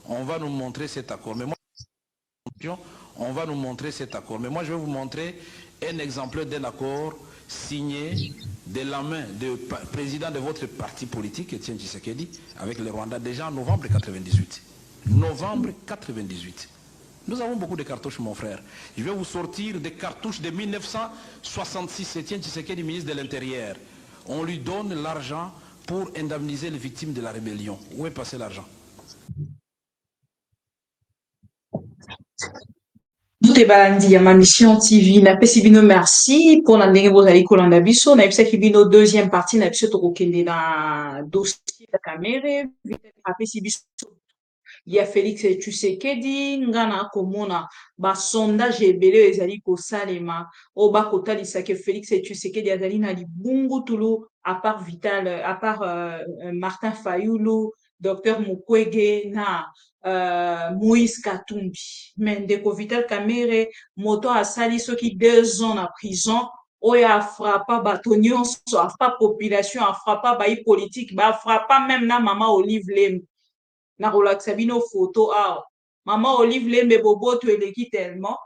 on va nous montrer cet accord. Mais moi, on va nous montrer cet accord. Mais moi, je vais vous montrer un exemplaire d'un accord signé de la main du président de votre parti politique, Etienne Tshisekedi, avec le Rwanda, déjà en novembre 98. Novembre 98. Nous avons beaucoup de cartouches, mon frère. Je vais vous sortir des cartouches de 1966. Etienne Tshisekedi, ministre de l'Intérieur. On lui donne l'argent pour indemniser les victimes de la rébellion. Où est passé l'argent? Tout balandi ya ma mission TV na pesi bino merci pour na ndenge bozali kolanda biso na ebisaki bino deuxième partie na biso tokokende na dossier ya Kamere apesi biso ya Félix Tshisekedi nga na komona ba sondage ebele ezali kosalema o bakotalisa ke Félix Tshisekedi azali na libungutulu à part Martin Fayulu, Dr Mukwege na Moïse Katumbi. Mais ndeko Vital Kamerhe moto asali soki 2 ans na prison oyo afrappa bato nyonso afrappa population afrappa bayi politique baafrappa même na mama Olive Lembe na kolakisa bino photo awa mama Olive Lembe boboto eleki tellement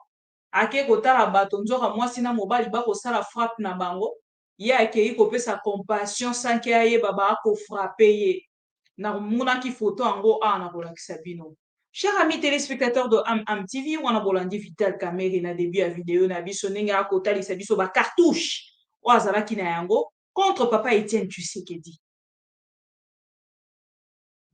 ake kotala bato nzoka mwasi na mobali bakosala frappe na bango ye akei kopesa compassion sanke ayeba baakofrappe ye na monaki photo yango awa na kolakisa bino. Chers amis téléspectateurs de Am TV, wana bolandi Vital Kamerhe na début ya vidéo na biso ndenge akotalisa biso ba cartouche oyo azalaki na yango contre papa Etienne Tshisekedi.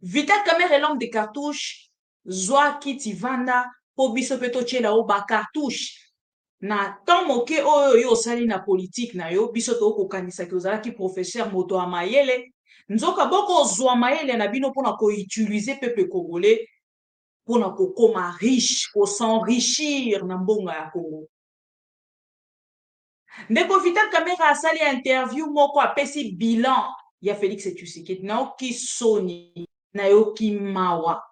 Vital Kamerhe l'homme de cartouche zwa kiti vanda po biso mpe totiela o ba cartouche na temps moke oyo yo osali na politique na yo biso tokokanisaki ozalaki professeur moto ya mayele nzoka bokozwa mayele na bino mpona koutilize peuple congolais mpona kokoma riche kosenrichir na mbongo ya Congo. Ndeko Vital Kamerhe asali interview moko apesi bilan ya Félix Tshisekedi nayoki soni nayoki mawa.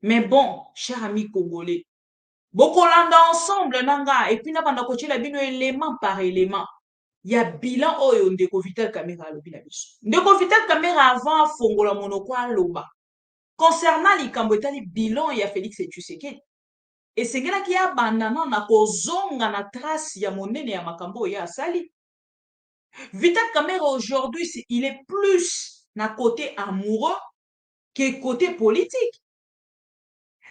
Mais bon, cher ami congolais, bokolanda ensemble nanga et puis na banda kotiela bino élément par élément ya bilan oyo ndeko Vital Kamerhe alobi na biso. Ndeko Vital Kamerhe avant afongola monoko aloba concernant likambo etali bilan ya Félix Tshisekedi esengelaki abanda na kozonga na trace ya monene ya makambo oyo asali. Vital Kamerhe aujourd'hui il est plus na côté amoureux que côté politique.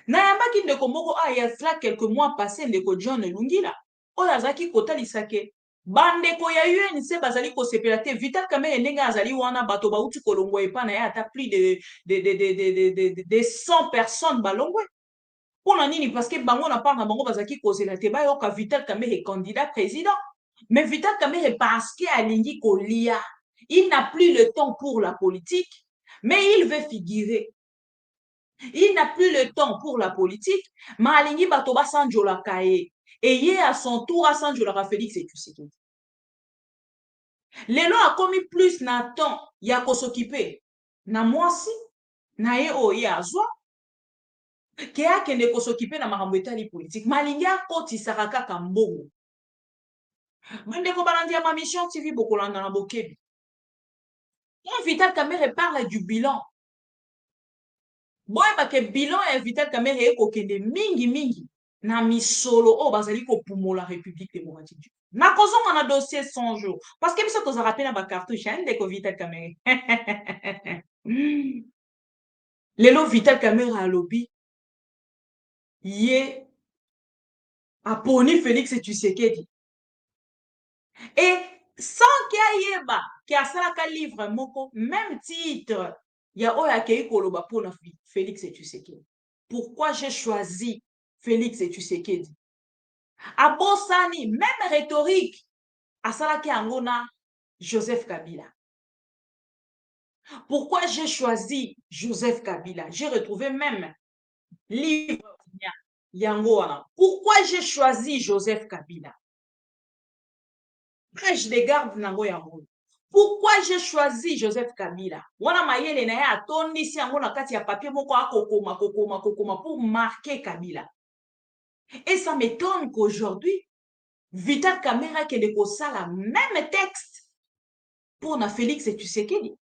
Nayambaki ndeko moko ya cela quelques mois passés ndeko John Lungila oyo azalaki kotalisa ke bandeko ya UNC bazali kosepela te Vital Kamerhe ndenge azali wana bato bauti kolongwa epa na ye ata plus de 100 personnes balongwe mpona nini parce que bango na part na bango bazalaki kozela te bayoka Vital Kamerhe candidat président. Mais Vital Kamerhe parce que alingi kolia il n'a plus le temps pour la politique mais il veut figurer. Il n'a plus le temps pour la politique, mais alingi bato basanjolaka ye et ye à son tour asanjolaka Félix Tshisekedi. Lelo akomi plus na temps ya kosokipe na mwasi na ye oyo ye azwa ke akende kosokipe na makambo etali politique malingi akotisaka kaka mbongo. Ndeko balandi ya ma mission TV bokolanda na bokebi. Vital Kamerhe parle du bilan. Boyeba ke bilan ya Vital Kamerhe ekokende mingi na misolo oyo bazali kopumola République démocratique du Congo. Nakozonga na dossier 100 jours parce que biso tozala pe na bacartouche ndeko Vital Kamerhe. Lelo Vital Kamerhe alobi ye aponi Félix Tshisekedi et sans qu'ayeba ki asalaka livre moko même titre ya oyo akei koloba mpona Félix Tshisekedi. Pourquoi j'ai choisi Félix Tshisekedi? Abosani même rhétorique asalaki yango na Joseph Kabila. Pourquoi j'ai choisi Joseph Kabila? J'ai retrouvé même livre yango wana. Pourquoi j'ai choisi Joseph Kabila? Prêche de garde nango yango. Pourquoi j'ai choisi Joseph Kabila? Wana mayele na ye atondisi yango na kati ya papier moko kokoma pour marquer Kabila. Et ça m'étonne qu'aujourd'hui, Vital Kamerhe kende kosala même texte pour na Félix Tshisekedi.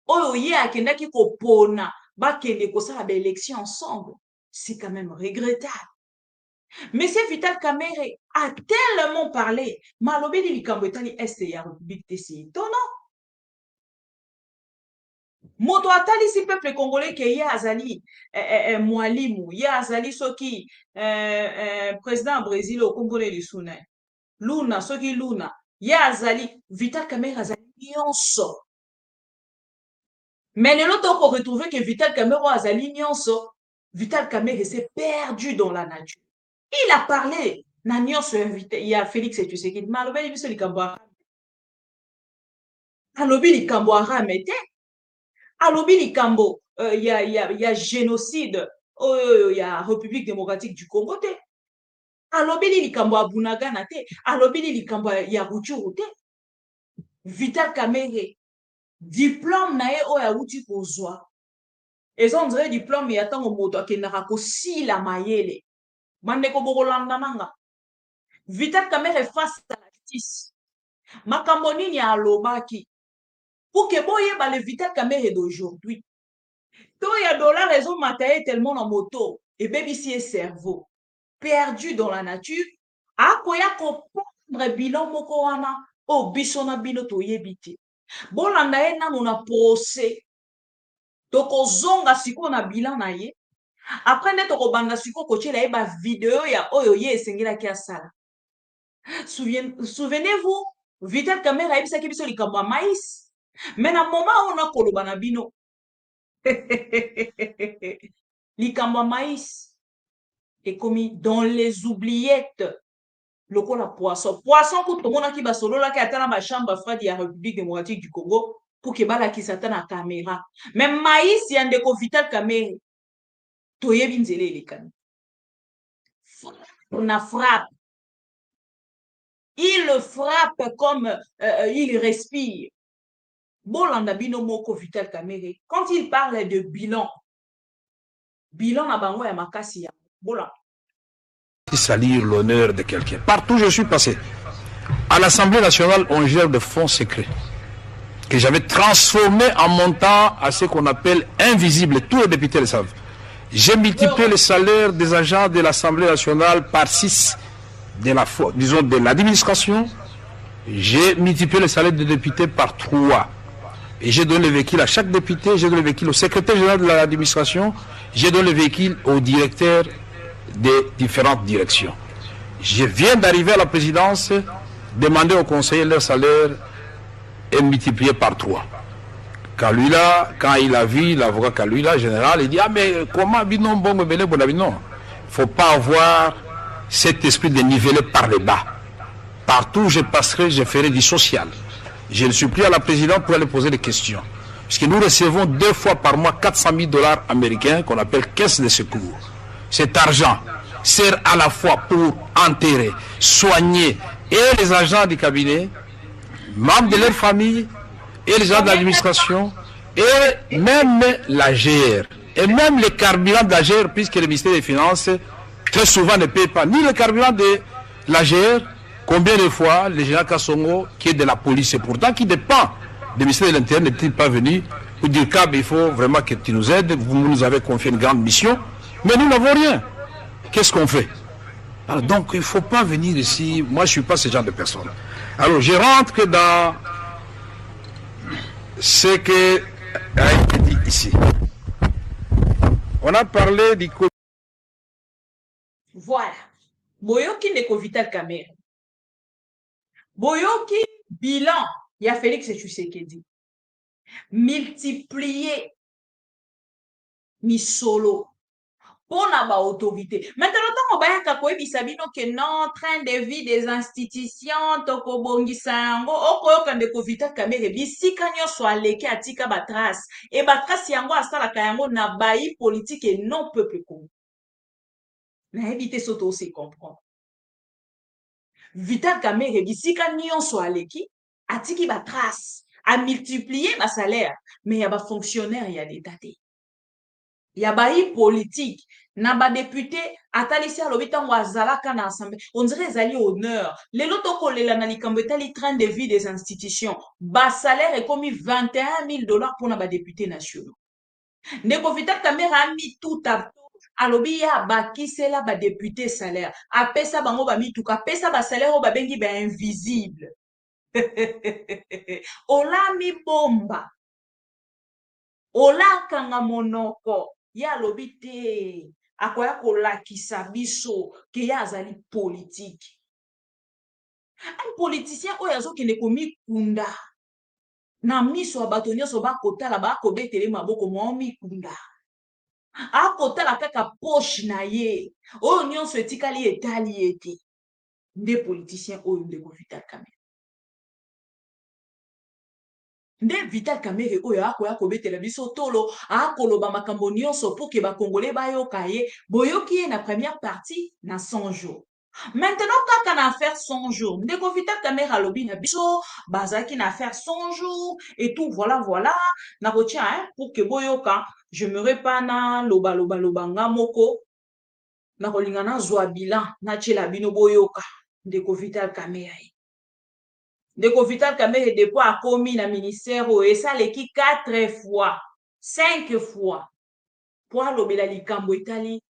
Oyo ye akendaki kopona bakende kosala baélection ensemble. C'est quand même regrettable. Monsieur Vital Kamerhe a tellement parlé. Malobé di likambo etali este ya République te si étonnant. Moto atalisi peuple congolais ke ye azali mwalimu, ye azali soki président Brésil okombole lisuna. Luna soki Luna, ye azali Vital Kamerhe azali nyonso. Mais lelo toko retrouver que Vital Kamerhe azali nyonso. Vital Kamerhe s'est perdu dans la nature. Il a parlé. Il y a Félix et tu sais qui m'a dit que likambo alobi likambo arame te. Alobi likambo il y a génocide il y a République démocratique du Congo te. Alobi likambo abunagana te. Alobi likambo ya Rutshuru te. Vital Kamerhe diplôme na ye oyo awuti kozwa. Eza on dirait diplôme ya ntango moto akendaka kosila mayele. Bandeko bokolanda nanga. Vital Kamerhe face à la justice. Makambo nini alobaki. Pour que boyeba le Vital Kamerhe d'aujourd'hui. To ya dollar ezomata ye tellement na moto ebebisi ye cerveau. Perdu dans la nature. Akoya kopondre bilan moko wana o biso na bino toyebi te. Bolanda ye nanu na procès. Tokozonga siko na bilan na ye. Après nde tokobanda siko kotiela ye ba video ya oyo ye esengelaki asala. Souvenez-vous, Vital Kamerhe ayebisaki biso likambo ya maïs. Mais na moment on a koloba na bino. Likambo ya maïs est commis dans les oubliettes. Lokola poisson. Poisson ko tomonaki basololaki ata na ba chambre froide ya République démocratique du Congo pour que balakisa ata na caméra. Mais maïs ya ndeko Vital Kamerhe toyebi nzela elekani. On a frappe. Il frappe comme il respire. Bolanda bino moko Vital Kamerhe, quand il parle de bilan na bango ya makasi ya bolanda. Salir l'honneur de quelqu'un. Partout où je suis passé, à l'Assemblée nationale, on gère de fonds secrets que j'avais transformés en montant à ce qu'on appelle invisible. Tous les députés le savent. J'ai multiplié le salaire des agents de l'Assemblée nationale par 6 de l'administration. J'ai multiplié le salaire des députés par 3. Et j'ai donné le véhicule à chaque député, j'ai donné le véhicule au secrétaire général de l'administration, j'ai donné le véhicule au directeur des différentes directions. Je viens d'arriver à la présidence, demander aux conseillers leur salaire est multiplié par 3. Kalula, quand il a vu l'avocat Kalula, général, il dit, ah mais comment binon bon non? Il ne faut pas avoir cet esprit de niveler par le bas. Partout où je passerai, je ferai du social. Je le supplie à la présidente pour aller poser des questions. Puisque nous recevons 2 fois par mois 400 000 $ américains qu'on appelle caisse de secours. Cet argent sert à la fois pour enterrer, soigner et les agents du cabinet, membres de leur famille, et les gens de l'administration, et même la GR. Et même les carburants de la GR, puisque le ministère des Finances, très souvent ne paye pas ni le carburant de la GR. Combien de fois le général Kassongo, qui est de la police, et pourtant qui dépend du ministère de l'Intérieur, n'est-il pas venu pour dire qu'il faut vraiment que tu nous aides, vous nous avez confié une grande mission, mais nous n'avons rien. Qu'est-ce qu'on fait? Alors, donc, il ne faut pas venir ici, moi je ne suis pas ce genre de personne. Alors, je rentre que dans ce que a été dit ici. On a parlé du... Voilà. Boyoki ndeko Vital Kamerhe. Boyoki bilan, il y a Félix Tshisekedi. Multiplier misolo pour la autorité. Maintenant, on va que non, train de vie des institutions, toko bongisango, okoyoka ndeko Vital Kamerhe, bisika nyonso aleki atika batras. Et batras yango asalaka yango na bayi politique et non peuple congo. Na éviter soto aussi comprendre. Vital Kamerhe bisika nyonso aleki atiki ba trace a multiplier ba salaire mais ya ba fonctionnaire ya l'état te ya ba politique na ba député atalisi alobi ntango azalaka na assemblée on dirait ezali honneur lelo tokolela na likambo etali train de vie des institutions ba salaire ekomi 21 000 $ pour na ba députés nationaux Ndeko Vital Kamerhe a mis tout à alobi ya bakisela ba député salaire apesa bango ba mituka apesa ba salaire o babengi ba invisible olami bomba olakanga monoko ya alobi te akoya kolakisa biso ke ya azali politique un politicien oyo azokende komikunda na miso ya bato nyonso bakotala bakobetele maboko mwa mikunda akotala kaka poche na ye oyo nyonso etikali etali ye te nde politicien oyo ndeko Vital Kamerhe nde Vital Kamerhe oyo akoya kobetela biso tolo akoloba makambo nyonso mpo ke bakongole bayoka ye boyoki ye na première partie na 100 jours maintenant kaka na affaire 100 jours ndeko Vital Kamerhe alobi na biso bazalaki na affaire 100 jours et tout voilà nakotia pour ke boyoka j'aimerais pas na loba nga moko nakolinga nazwa bilan natiela bino boyoka ndeko Vital Kamerhe ndeko Vital Kamerhe depuis akomi na ministère oyo esaleki 4 fois 5 fois po alobela likambo etali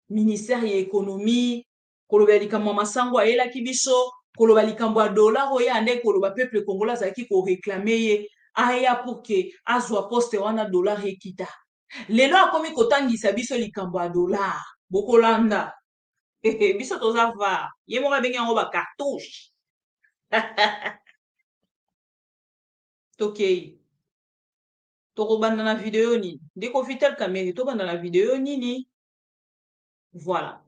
ministère ya économie kolobela likambo ya masango ayelaki biso koloba likambo ya dollar oyo ande koloba peuple congolais azalaki koreklame ye aya pour ke azwa poste wana dollar ekita lelo akomi kotangisa biso likambo ya dollar bokolanda biso toza var ye moko abengi yango bacartouche tokei tokobanda na video nini ndeko Vital Kamerhe tobanda na video nini voilà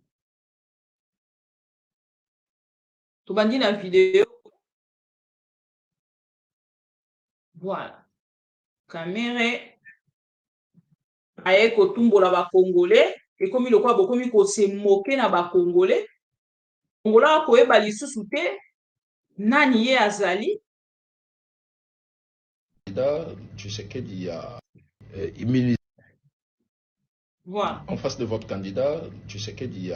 tobandi na video voilà Kamerhe aye kotumbola bakongole ekomi lokola bokomi kose moke na bakongole kongola akoyeba lisusu te nani ye azali Tshisekedi a immunisé. Voilà. En face de votre candidat, Tshisekedi,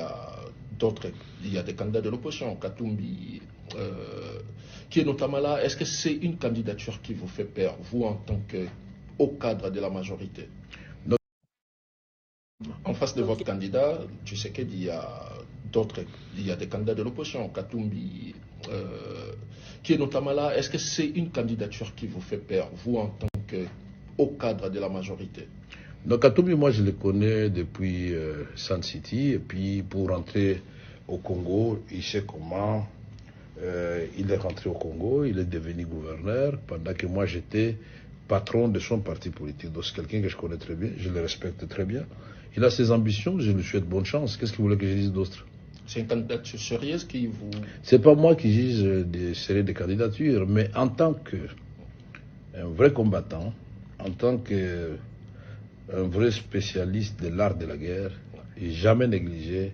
il y a des candidats de l'opposition, Katumbi, qui est notamment là. Est-ce que c'est une candidature qui vous fait peur, vous en tant que haut cadre de la majorité? En face de votre candidat, Tshisekedi, il y a des candidats de l'opposition, Katumbi, qui est notamment là. Est-ce que c'est une candidature qui vous fait peur, vous en tant que haut cadre de la majorité? Donc Katumbi, moi je le connais depuis Sun City, et puis pour rentrer au Congo, il sait comment, il est rentré au Congo, il est devenu gouverneur, pendant que moi j'étais patron de son parti politique. Donc c'est quelqu'un que je connais très bien, je le respecte très bien. Il a ses ambitions, je lui souhaite bonne chance. Qu'est-ce que vous voulez que je dise d'autre? C'est une candidature sérieuse qui vous... C'est pas moi qui juge des séries de candidatures, mais en tant qu'un vrai combattant, en tant qu'un vrai spécialiste de l'art de la guerre, et jamais négligé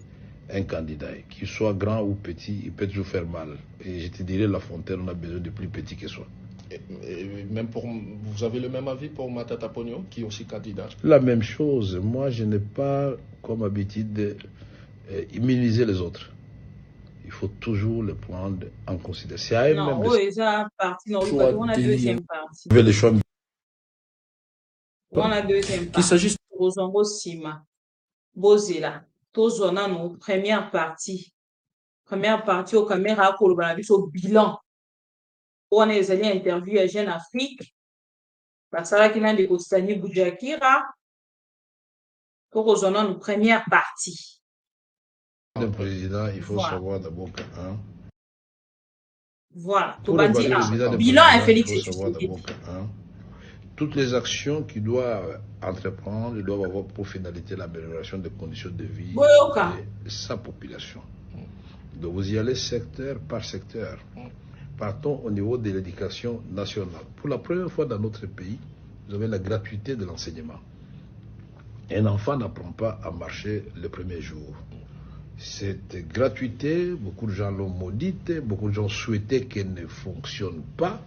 un candidat, qu'il soit grand ou petit, il peut toujours faire mal. Et je te dirais, La Fontaine, on a besoin de plus petit que soi. Et même pour, vous avez le même avis pour Matata Ponyo, qui est aussi candidat? La même chose. Moi, je n'ai pas comme habitude d'immuniser les autres. Il faut toujours les prendre en considération. Non, oui, ça partie. Non, on a deuxième partie. Les choix. On a deuxième partie. Qu'il s'agisse Bozongo Sima, Bozela, Tozona, non, première partie. Première partie au caméra, au bilan. On a les interviews à Jeune Afrique. Parce qu'il y a des Kostani Boudjakira. Pour Tozona, une première partie. Le président, il faut savoir d'abord que voilà. Pour évaluer le bilan à Félix il faut savoir d'abord que toutes les actions qu'il doit entreprendre doivent avoir pour finalité l'amélioration des conditions de vie de sa population. Donc vous y allez secteur par secteur. Partons au niveau de l'éducation nationale. Pour la première fois dans notre pays, vous avez la gratuité de l'enseignement. Un enfant n'apprend pas à marcher le premier jour. Cette gratuité, beaucoup de gens l'ont maudite, beaucoup de gens souhaitaient qu'elle ne fonctionne pas,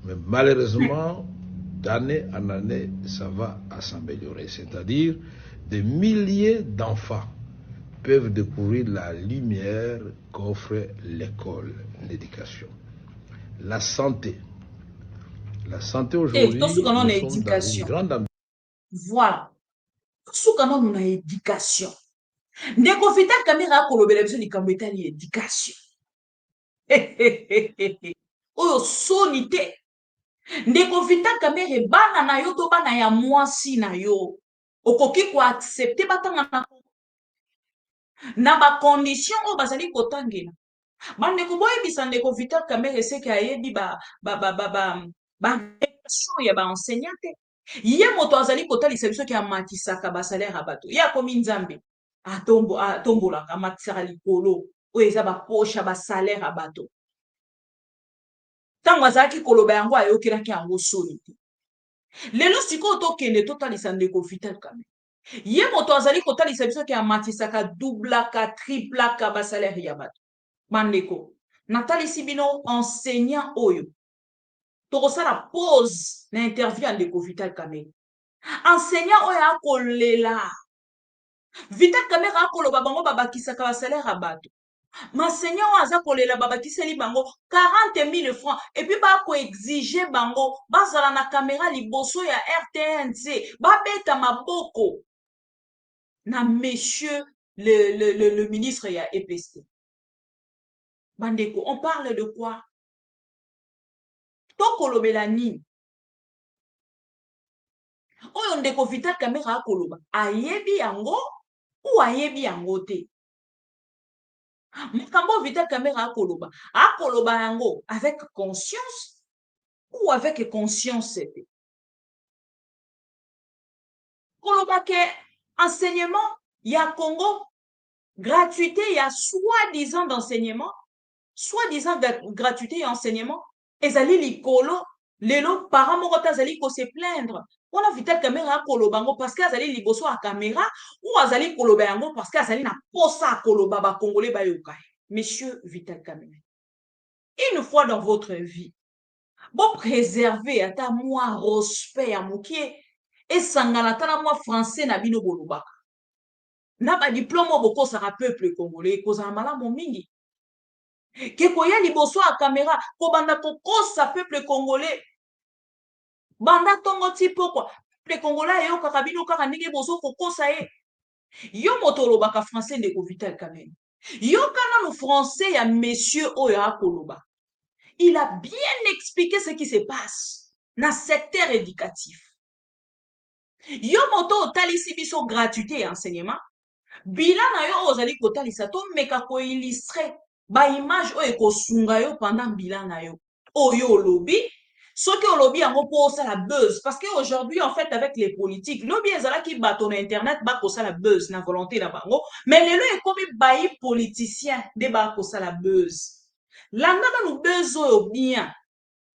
mais malheureusement, d'année en année, ça va à s'améliorer. C'est-à-dire, des milliers d'enfants peuvent découvrir la lumière qu'offre l'école, l'éducation. La santé. La santé aujourd'hui, nous sommes dans une grande Voilà. Soukano nous na éducation. Ndeko Vital Kamerhe akolobela biso likambo etali éducation. Oyo soni te. Ndeko Vital Kamerhe bana na yo to bana ya mwasi na yo. Okoki ko accepter batanga na ba condition o bazali kotangela. Bandeko boyebisa Ndeko Vital Kamerhe seke ayebi ba ya ba enseignante. Ye moto azali kotalisa biso ki amatisaka ba salaire ya bato. Ya komi nzambe. Atombolaka amatisaka likolo. Oyo eza ba poche ba salaire ya bato. Tango azalaki koloba yango ayokelaki yango soni te. Lelo sikoyo tokende totalisa Ndeko Vital Kamerhe. Ye moto azali kotalisa biso ki amatisaka doublaka triplaka ba salaire ya bato. Bandeko, natalisi bino enseignant oyo. Tokosala pause na interview ya Ndeko Vital Kamerhe. Enseignant oyo akolela. Vital Kamerhe akoloba bango babakisaka ba salaire ya bato. M'enseignant aza kolela babakiseli bango 40 000 francs et puis ba ko exiger bango bazala na caméra liboso ya RTNC babeta maboko na monsieur le ministre ya EPST. Bandeko, on parle de quoi? Tokolobela nini? Oyo Ndeko Vital Kamerhe akoloba ayebi yango ou ayebi yango te? Makambo Vital Kamerhe akoloba yango avec conscience ou avec conscience te? Koloba ke enseignement ya Congo gratuité ya soi-disant d'enseignement, soi-disant gratuité et enseignement, ezali likolo, lelo parents moko tazali ko se plaindre. On a Vital Kamerhe akoloba yango parce que azali liboso a caméra ou azali koloba yango parce que azali na posa koloba ba congolais ba yoka. Monsieur Vital Kamerhe, une fois dans votre vie, bon préserver ata moi respect ya mokie et sangana tala moi français na bino bolobaka. Na ba diplôme boko sera peuple congolais kozala malamu mingi. Ke koya liboso a caméra ko banda ko kosa peuple congolais. Banda tongo ti pokwa peuple congolais yo kaka bino kaka ndenge bozo ko kosa ye. Yo moto lobaka français Ndeko Vital Kamerhe. Yo kana le français ya monsieur oyo akoloba. Il a bien expliqué ce qui se passe dans le secteur éducatif. Yo moto talisi biso gratuité et enseignement. Bilan na yo ozali kotalisa to meka ko illustrer ba image oyo ekosunga yo pendant bilan na yo. Oyo lobi, ce que lobi yango po ça la buzz parce que aujourd'hui en fait avec les politiques, lobi ezala ki bato na internet ba ko ça la buzz na volonté na bango, mais lelo e komi bayi politicien de ba ko ça la buzz. Langa na no buzz oyo bien.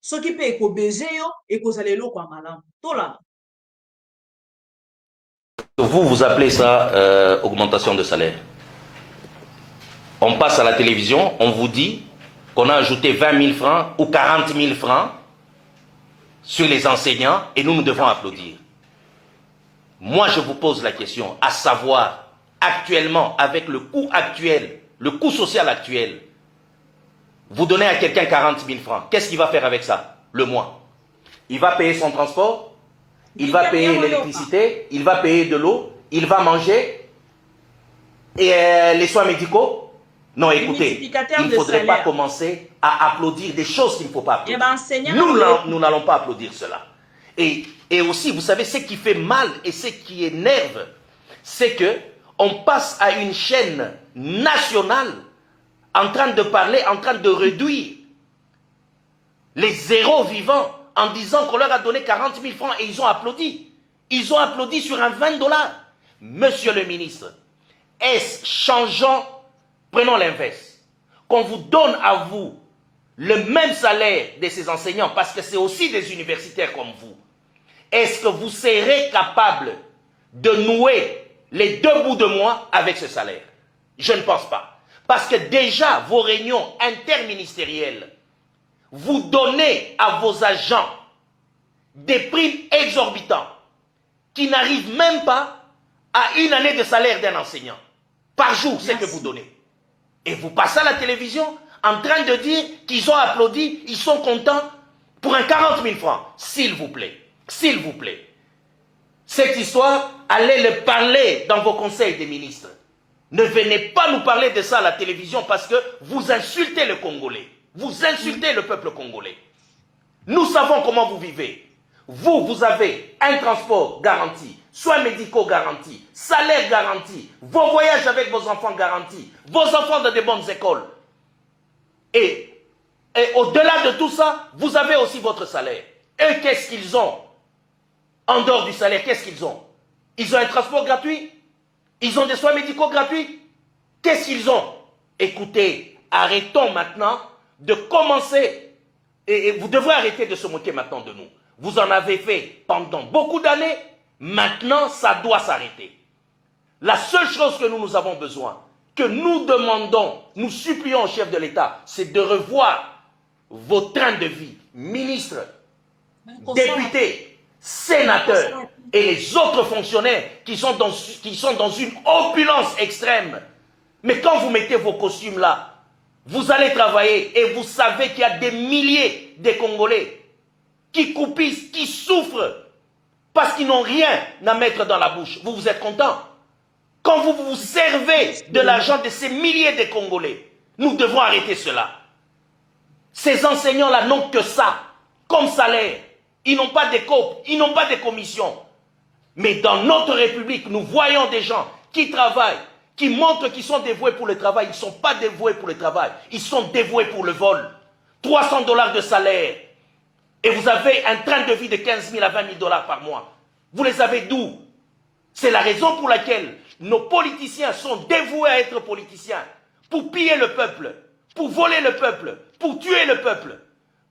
Ce qui peut eko beze yo ekozalelo kwa malamu. Tola. Vous appelez ça augmentation de salaire. On passe à la télévision, on vous dit qu'on a ajouté 20 000 francs ou 40 000 francs sur les enseignants et nous devons applaudir. Moi, je vous pose la question, à savoir, actuellement, avec le coût actuel, le coût social actuel, vous donnez à quelqu'un 40 000 francs, qu'est-ce qu'il va faire avec ça, le mois? Il va payer son transport, il va payer l'électricité, il va payer de l'eau, il va manger, et les soins médicaux. Non, écoutez, il ne faudrait pas commencer à applaudir des choses qu'il ne faut pas applaudir. Nous n'allons pas applaudir cela. Et aussi, vous savez, ce qui fait mal et ce qui énerve, c'est que on passe à une chaîne nationale en train de parler, en train de réduire les zéros vivants en disant qu'on leur a donné 40 000 francs et ils ont applaudi. Ils ont applaudi sur un 20 $. Monsieur le ministre, est-ce changeant? Prenons l'inverse. Qu'on vous donne à vous le même salaire de ces enseignants, parce que c'est aussi des universitaires comme vous. Est-ce que vous serez capable de nouer les deux bouts de mois avec ce salaire? Je ne pense pas. Parce que déjà, vos réunions interministérielles, vous donnez à vos agents des primes exorbitants qui n'arrivent même pas à une année de salaire d'un enseignant. Par jour, c'est que vous donnez. Et vous passez à la télévision en train de dire qu'ils ont applaudi, ils sont contents pour un 40 000 francs. S'il vous plaît, s'il vous plaît. Cette histoire, allez le parler dans vos conseils des ministres. Ne venez pas nous parler de ça à la télévision parce que vous insultez le Congolais. Vous insultez le peuple congolais. Nous savons comment vous vivez. Vous avez un transport garanti, soins médicaux garantis, salaire garanti, vos voyages avec vos enfants garantis, vos enfants dans de bonnes écoles. Et au-delà de tout ça, vous avez aussi votre salaire. Eux, qu'est-ce qu'ils ont? En dehors du salaire, qu'est-ce qu'ils ont? Ils ont un transport gratuit? Ils ont des soins médicaux gratuits? Qu'est-ce qu'ils ont? Écoutez, arrêtons maintenant de commencer, et vous devrez arrêter de se moquer maintenant de nous. Vous en avez fait pendant beaucoup d'années, maintenant ça doit s'arrêter. La seule chose que nous avons besoin, que nous demandons, nous supplions au chef de l'État, c'est de revoir vos trains de vie, ministres, députés, sénateurs et les autres fonctionnaires qui sont dans une opulence extrême. Mais quand vous mettez vos costumes là, vous allez travailler et vous savez qu'il y a des milliers de Congolais qui coupissent, qui souffrent parce qu'ils n'ont rien à mettre dans la bouche. Vous, vous êtes content? Quand vous vous servez de l'argent de ces milliers de Congolais, nous devons arrêter cela. Ces enseignants-là n'ont que ça comme salaire. Ils n'ont pas de COP, ils n'ont pas de commission. Mais dans notre République, nous voyons des gens qui travaillent, qui montrent qu'ils sont dévoués pour le travail. Ils ne sont pas dévoués pour le travail, ils sont dévoués pour le vol. 300 $ de salaire. Et vous avez un train de vie de 15 000 à 20 000 $ par mois. Vous les avez d'où? C'est la raison pour laquelle nos politiciens sont dévoués à être politiciens. Pour piller le peuple, pour voler le peuple, pour tuer le peuple.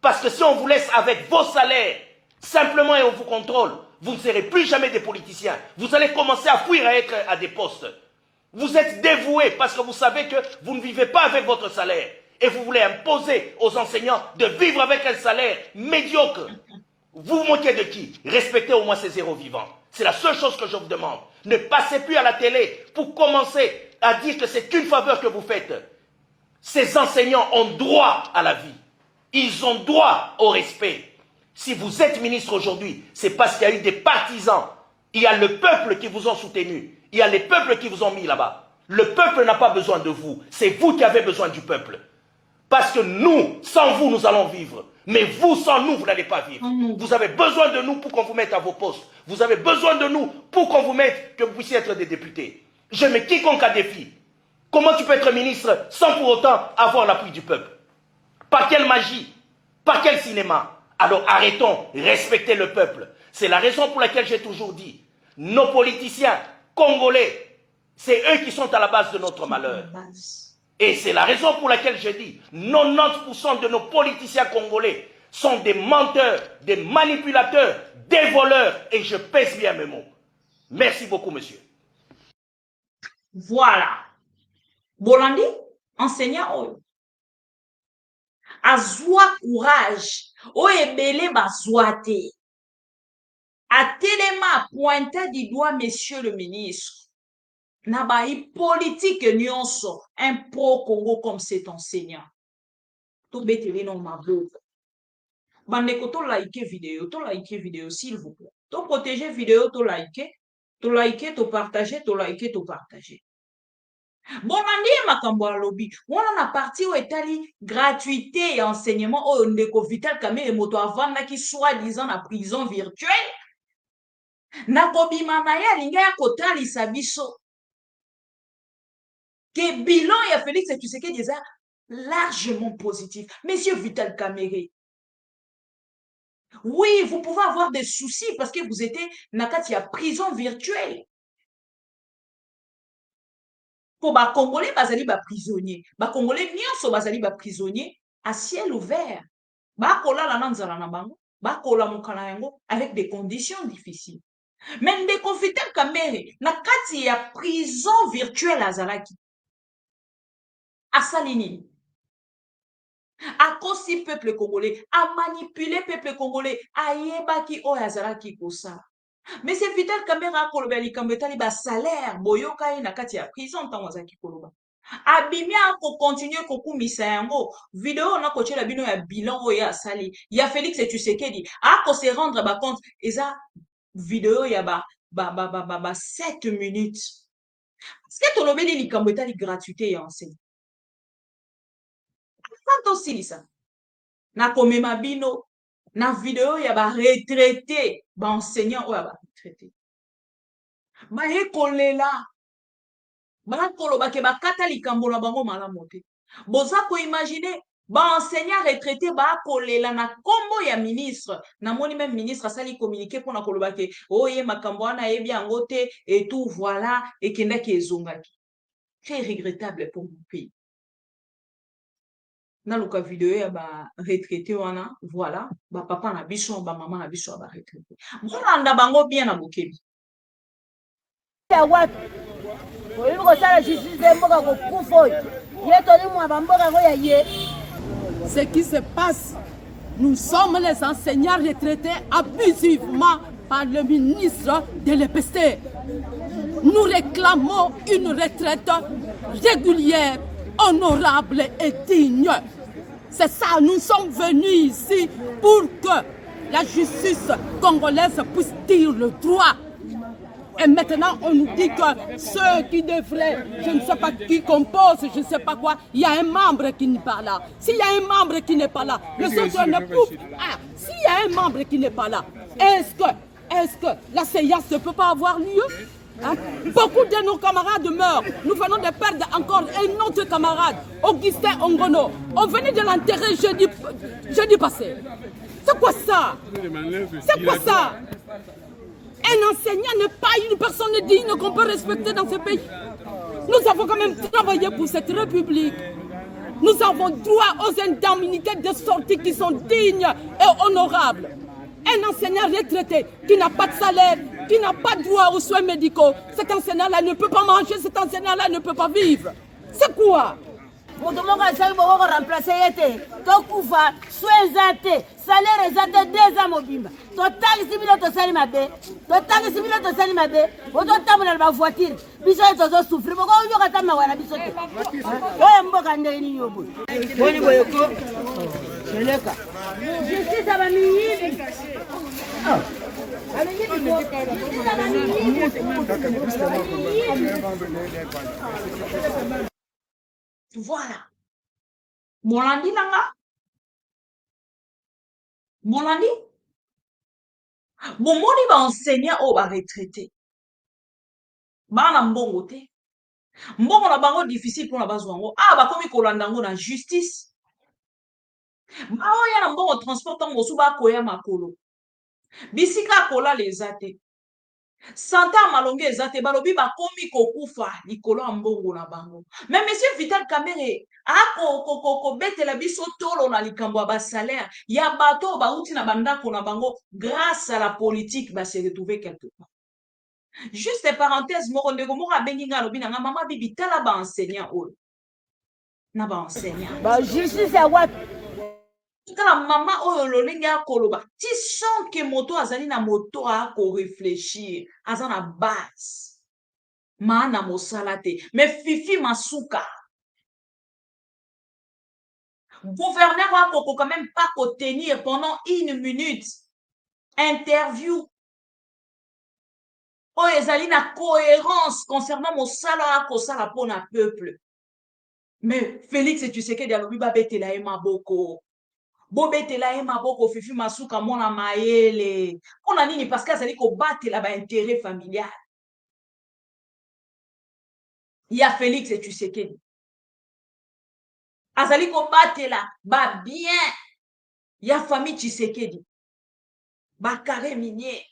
Parce que si on vous laisse avec vos salaires, simplement et on vous contrôle, vous ne serez plus jamais des politiciens. Vous allez commencer à fuir à être à des postes. Vous êtes dévoués parce que vous savez que vous ne vivez pas avec votre salaire. Et vous voulez imposer aux enseignants de vivre avec un salaire médiocre. Vous vous moquez de qui? Respectez au moins ces héros vivants. C'est la seule chose que je vous demande. Ne passez plus à la télé pour commencer à dire que c'est une faveur que vous faites. Ces enseignants ont droit à la vie. Ils ont droit au respect. Si vous êtes ministre aujourd'hui, c'est parce qu'il y a eu des partisans. Il y a le peuple qui vous ont soutenu. Il y a les peuples qui vous ont mis là-bas. Le peuple n'a pas besoin de vous. C'est vous qui avez besoin du peuple. Parce que nous, sans vous, nous allons vivre. Mais vous, sans nous, vous n'allez pas vivre. Vous avez besoin de nous pour qu'on vous mette à vos postes. Vous avez besoin de nous pour qu'on vous mette, que vous puissiez être des députés. Je mets quiconque à défi. Comment tu peux être ministre sans pour autant avoir l'appui du peuple? Par quelle magie? Par quel cinéma? Alors arrêtons, respectez le peuple. C'est la raison pour laquelle j'ai toujours dit, nos politiciens congolais, c'est eux qui sont à la base de notre malheur. Et c'est la raison pour laquelle je dis, 90% de nos politiciens congolais sont des menteurs, des manipulateurs, des voleurs, et je pèse bien mes mots. Merci beaucoup, monsieur. Voilà. Bolandi, enseignant, azwa courage, ebele bazwate. A tellement pointé du doigt, monsieur le ministre. Nabaï politique nyonso, un pro-Congo comme cet enseignant. Tout bêtez non ma boue. Bandeko to like vidéo, s'il vous plaît. To protéger vidéo, to liker, to partager, to liker, to partager. Bon, on makambo a lobby. On a parti où etali gratuité et enseignement au ndeko Vital Kamerhe moto avant qui soi-disant la prison virtuelle. Nakobima na ya linga ya kotalisa biso. Que bilan et Félix Tshisekedi déjà largement positif. Monsieur Vital Kamerhe. Oui, vous pouvez avoir des soucis parce que vous étiez nakati ya prison virtuelle. Pour les Congolais, bazali ba prisonnier. Ba Congolais nyonso bazali ba prisonnier à ciel ouvert. Ba kola la nanzala na bango, ba kola mokala yango avec des conditions difficiles. Mais ndeko Vital Kamerhe nakati ya prison virtuelle azalaki. Asalini. A kosi peuple congolais, a manipulé peuple congolais, a yebaki o azalaki kosa. Mais c'est Vital Kamerhe a koloba likambetali ba salaire boyoka na kati ya prison tango azaki koloba. Abimia ko continuer ko kumisa yango vidéo na ko tshela bino ya bilan o ya sali ya Félix Tshisekedi a ko se rendre ba compte eza vidéo ya ba 7 minutes. Parce que tu as dit que tu gratuité et enseigne. Quand aussi ça, na komema bino, na vidéo ya ba retraité, ba enseignant ou ya ba retraité. Ba ekolela, ba koloba ke ba kata likambo na bango malamu te. Boza ko imaginer ba enseignant retraité ba kolela na kombo ya ministre. Na moni même ministre asali communiquer pour na koloba ke oye makambo wana yebi yango te et tout voilà et kenda ki ezongaki. Très regrettable pour mon pays. Na luka vidéo ya ba retraité wana voilà ba papa na biso ba maman na biso ba retraité molanda bango bien na bokebi ya watu oyibi kosala justice mboka kokufa oyo ye toli mwa bamboka ngo ya ye. Ce qui se passe, nous sommes les enseignants retraités abusivement par le ministre de l'EPST. Nous réclamons une retraite régulière, honorable et digne. C'est ça, nous sommes venus ici pour que la justice congolaise puisse dire le droit. Et maintenant, on nous dit que ceux qui devraient, je ne sais pas qui compose, je ne sais pas quoi, il y a un membre qui n'est pas là. S'il y a un membre qui n'est pas là, le autres ne peuvent... Ah, s'il y a un membre qui n'est pas là, est-ce que la séance ne peut pas avoir lieu? Hein? Beaucoup de nos camarades meurent. Nous venons de perdre encore un autre camarade, Augustin Ongono. On venait de l'enterrer jeudi passé. C'est quoi ça? C'est quoi ça? Un enseignant n'est pas une personne digne qu'on peut respecter dans ce pays. Nous avons quand même travaillé pour cette République. Nous avons droit aux indemnités de sortie qui sont dignes et honorables. Un enseignant retraité qui n'a pas de salaire, qui n'a pas droit aux soins médicaux, cet enseignant-là ne peut pas manger, cet enseignant-là ne peut pas vivre. C'est quoi? Moto moko asali boko remplacer ye te tokufa soins eza te salaire eza te 2 ans mobimba totangisi bino tosali mabe ototambola na bavoitire biso ye tozosouffrir boko oyoka ta mawa na biso te oyo mboka ndenge nini yo boye boni boyeko seleka justice ya bamiyibi voilà molandi nanga molandi bomoni baenseignant oyo baretraité bana mbongo te mbongo na bango difficile mpona bazwa yango bakomi kolanda yango na justice baoya na mbongo transport ntango mosusu bakoya makolo bisika kolala eza te santa ya malonge eza te balobi bakomi kokufa likolo ya mbongo na bango me monsieur Vital Kamerhe akobetela biso tolo na likambo ya basalaire ya bato oyo bauti na bandako na bango grâce à la politique base retrouver quelque part. Juste parenthèse moko ndeko moko abengi nga alobi nanga mama bibi tala baenseignant oyo na baenseignant bajustice ya watu kala mama oyo lolenge akoloba ti sens ke moto azali na moto akorefléchir aza na base maana mosala te me fifi masuka gouverneur akoko quand même pas tenir pendant 1 minute interview oyo ezali na cohérence concernant mosala akosala mpona peuple. Mais Félix Tshisekedi alobi babetela ye maboko bobetela ye maboko fifi masuka mona mayele mpona nini parce que azali kobatela baintérêt familial ya Félix Tshisekedi azali kobatela babien ya famille Tshisekedi bakare minier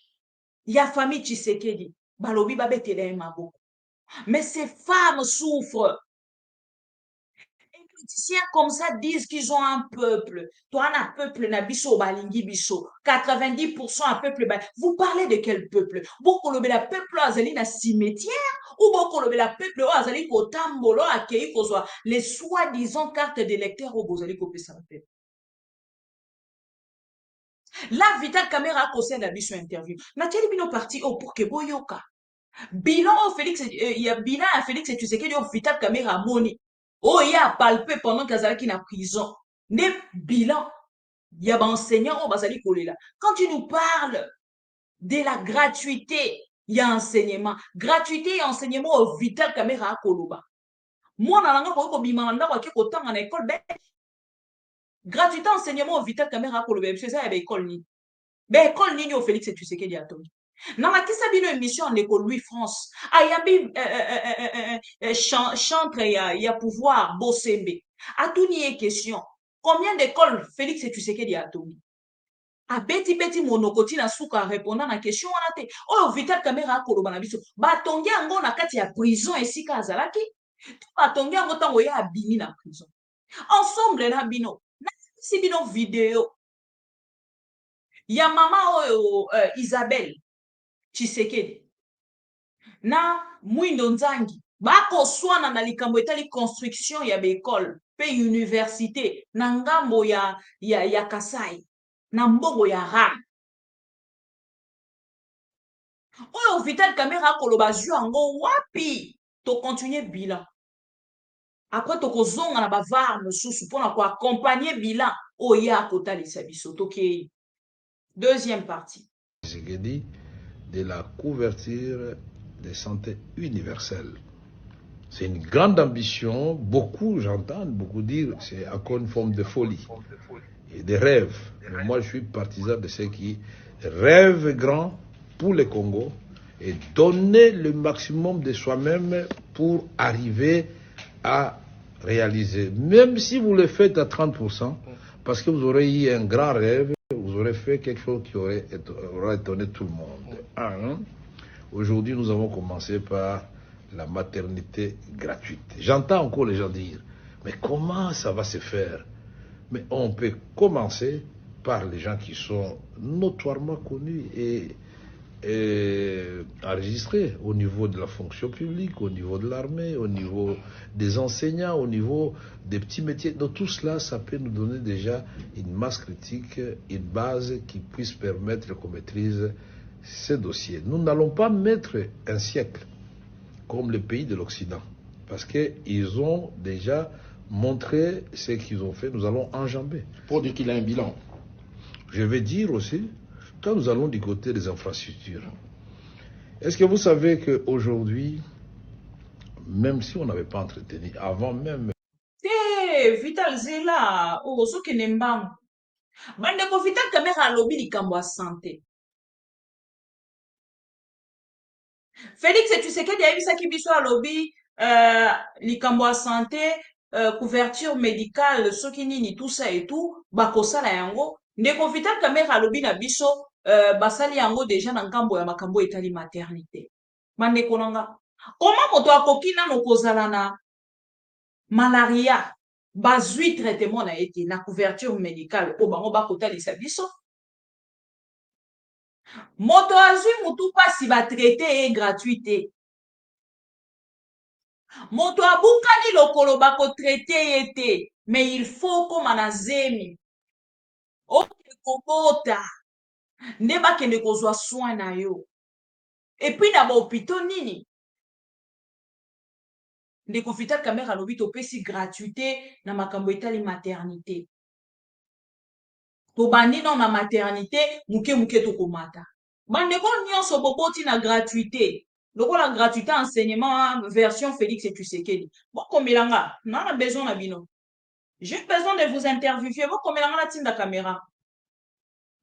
ya famille Tshisekedi balobi babetela ye maboko. Mais ces femmes souffrent. Les politiciens comme ça disent qu'ils ont un peuple. Toi, un peuple na biso balingi biso. 90% un peuple. Vous parlez de quel peuple? Beaucoup le peuple azali na cimetière ou beaucoup le peuple azali ko tambolo akei ko soit les soi-disant cartes d'électeurs au bozali ko pesa peuple. La Vital Kamerhe a causé la biso interview. Na teli bino parti au pour que boyoka. Bilan au Félix, il y a bilan à Félix et tu sais qu'il y a Vital Kamerhe à Moni. Oh, il y a palpé pendant qu'Azali est en prison. Ne bilan. Il y a enseignant au Bazali Kolela. Quand tu nous parles de la gratuité il y a enseignement. Gratuité et enseignement au Vital Caméra Koloba. Moi, dans la langue, en école belge. Gratuité enseignement au Vital Caméra Koloba. C'est ça, il y a école ni. Ben, école ni au Félix et tu sais qu'il y a tout. Dans la qui s'habille une émission en école Louis France. Ah, il y a chantre, il y a pouvoir, Bossembe. À tout n'y est question. Combien d'écoles Félix et tu sais qu'il y a tout? A beti monokoti na suka répondant à la question on a te oh Vital Caméra koloba na biso batongi yango na kati ya prison esika azalaki batongi yango tango ya abimi na prison ensemble na bino na si bino vidéo ya mama oyo Isabelle Tshisekedi na Mwindo Nzangi bakoswana na likambo etali construction ya bécole pe université na ngambo ya Kasai na mbongo ya ram oyo Vital Caméra koloba zu yango wapi to continuer bilan après to kozonga na bavar mosusu mpona koaccompagner bilan oyo akotalisa biso tokei. Deuxième partie. De la couverture de santé universelle. C'est une grande ambition. Beaucoup, j'entends beaucoup dire, c'est encore une forme de folie et de rêve. Mais moi, je suis partisan de ceux qui rêvent grand pour le Congo et donner le maximum de soi-même pour arriver à réaliser. Même si vous le faites à 30%, parce que vous aurez eu un grand rêve, vous aurez fait quelque chose qui aura étonné tout le monde. Aujourd'hui, nous avons commencé par la maternité gratuite. J'entends encore les gens dire, mais comment ça va se faire? Mais on peut commencer par les gens qui sont notoirement connus et enregistrés au niveau de la fonction publique, au niveau de l'armée, au niveau des enseignants, au niveau des petits métiers. Donc tout cela, ça peut nous donner déjà une masse critique, une base qui puisse permettre qu'on maîtrise ces dossiers. Nous n'allons pas mettre un siècle comme les pays de l'Occident, parce qu'ils ont déjà montré ce qu'ils ont fait. Nous allons enjamber. Pour dire qu'il a un bilan. Je vais dire aussi, quand nous allons du côté des infrastructures, est-ce que vous savez qu'aujourd'hui, même si on n'avait pas entretenu, avant même... Vital Zela, ce qui n'est pas... Bandeko Vital Caméra lobby likambo ya santé. Félix et tu sais qu'il y a eu ça qui biso à lobby likambo ya santé, couverture médicale, ce qui nini tout ça et tout, bakosala yango. Ndeko Vital Caméra lobby na biso basali yango déjà na nkambo ya makambo etali maternité. Bandeko nanga. Comment moto akoki nano kozala na malaria bazui traitement na été na couverture médicale o bango bakotalisa biso? Moto azui mutu pasi ba traité et gratuité. Moto abukani lokolo bako traité été, mais il faut comme anazemi. O kokota. Nde bakende kozwa soin na yo. Et puis na ba hôpital nini? Ndeko Vital Caméra lobi topesi gratuité na makambo etali maternité. To bandi na maternité muke tokomata. Bandeko nyonso boboti na gratuité. Lokola gratuité enseignement version Félix et Tshisekedi. Bokomelanga, na besoin na bino. J'ai besoin de vous interviewer. Bokomelanga la tinda caméra.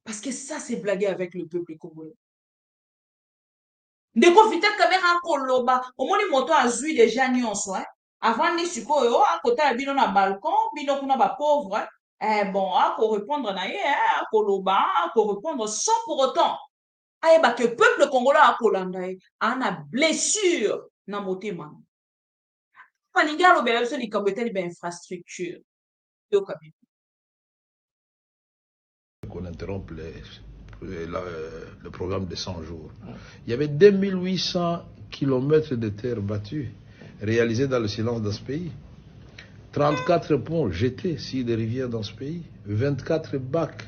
Parce que ça c'est blaguer avec le peuple congolais. Ndeko Vital Caméra koloba, omoni moto azui déjà nyonso avant ni sikoyo akota ya bino na balcon, bino kuna ba pauvre bon, ako répondre na ye, akoloba, ako répondre sans pour autant ayeba que peuple congolais akolanda ye, ana blessure na motema. Palingi alobela biso likambo etali ba infrastructure. Qu'on interrompe le programme de 100 jours. Il y avait 2800 kilomètres de terre battue réalisés dans le silence dans ce pays. 34 ponts jetés sur les rivières dans ce pays. 24 bacs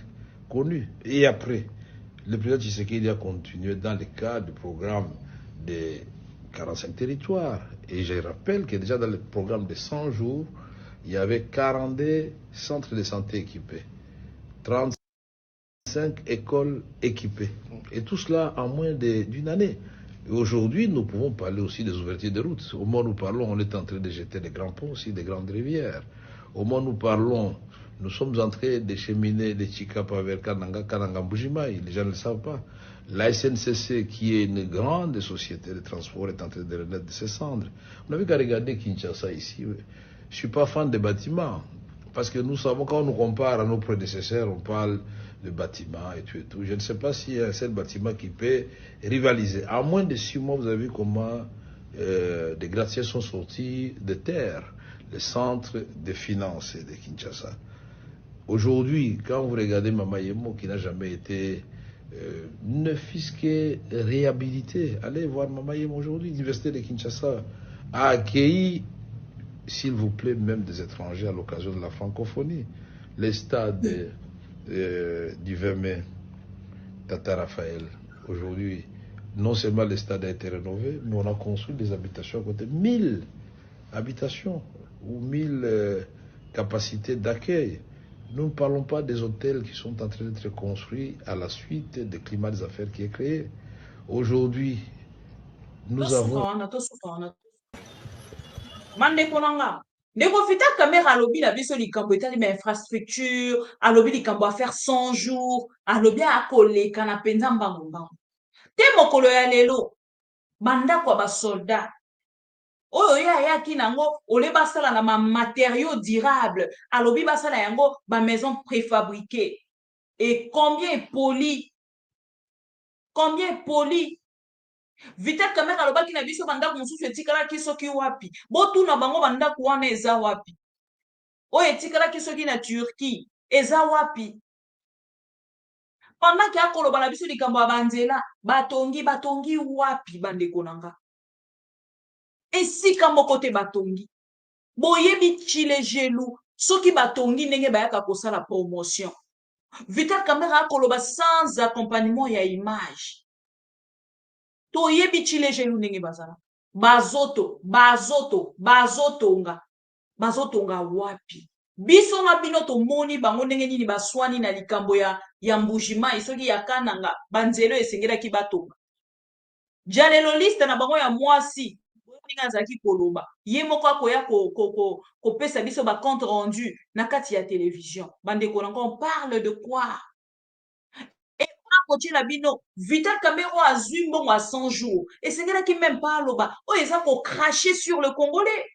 connus. Et après, le président Tshisekedi a continué dans le cadre du programme des 45 territoires. Et je rappelle que déjà dans le programme de 100 jours, il y avait 42 centres de santé équipés. 35 écoles équipées. Et tout cela en moins d'une année. Et aujourd'hui, nous pouvons parler aussi des ouvertures de routes. Au moment où nous parlons, on est en train de jeter des grands ponts aussi, des grandes rivières. Au moment où nous parlons, nous sommes en train de cheminer de Chikapa vers Kananga, Kananga Mbujimaï. Les gens ne le savent pas. La SNCC, qui est une grande société de transport, est en train de renaître de ses cendres. On n'avait qu'à regarder Kinshasa ici. Je ne suis pas fan des bâtiments. Parce que nous savons, quand on nous compare à nos prédécesseurs, on parle de bâtiments et tout et tout. Je ne sais pas s'il y a un seul bâtiment qui peut rivaliser. En moins de 6 mois, vous avez vu comment des gratte-ciels sont sortis de terre, le centre de finances de Kinshasa. Aujourd'hui, quand vous regardez Mamayemo, qui n'a jamais été ne fût-ce que réhabilité, allez voir Mamayemo aujourd'hui, l'université de Kinshasa a accueilli, s'il vous plaît, même des étrangers à l'occasion de la francophonie. Les stades du 20 mai, Tata Raphaël, aujourd'hui, non seulement le stade a été rénové, mais on a construit des habitations à côté. 1000 habitations ou 1000 capacités d'accueil. Nous ne parlons pas des hôtels qui sont en train d'être construits à la suite du climat des affaires qui est créé. Aujourd'hui, nous avons... Ndeko fita caméra alobi la biso likambo etali ma infrastructure, alobi likambo à faire 100 jours, alobi akoleka na penza mbango mbango. Te mokolo ya lelo, bandako ba soldat. Oyo yaki nango ole basala na ma matériaux durables, alobi basala yango ba maison préfabriquée. Et combien poli? Combien poli? Vital Kamera alobaki na biso bandako mosusu etikalaki soki wapi botuna bango bandako wana eza wapi oyo etikalaki soki na Turquie eza wapi pendant ke akoloba na biso likambo ya banzela batongi wapi bandeko nanga esika moko te batongi boyebi chile gelu soki batongi ndenge bayaka kosala promotion. Vital Kamera akoloba sans accompagnement ya image. Toyebi chile gelu ndenge bazala bazotonga wapi biso na bino tomoni bango ndenge nini baswani na likambo ya Mbujimayi soki ya Kananga banzelo esengelaki batonga jalelo liste na bango ya mwasi ndenge azalaki koloba ye moko akoya kopesa biso ba compte rendu na kati ya télévision. Bandeko nango on parle de quoi? La bino Vital Kamera azui mbongo à 100 jours et c'est là qui même pas loba oh ils ont craché sur le Congolais.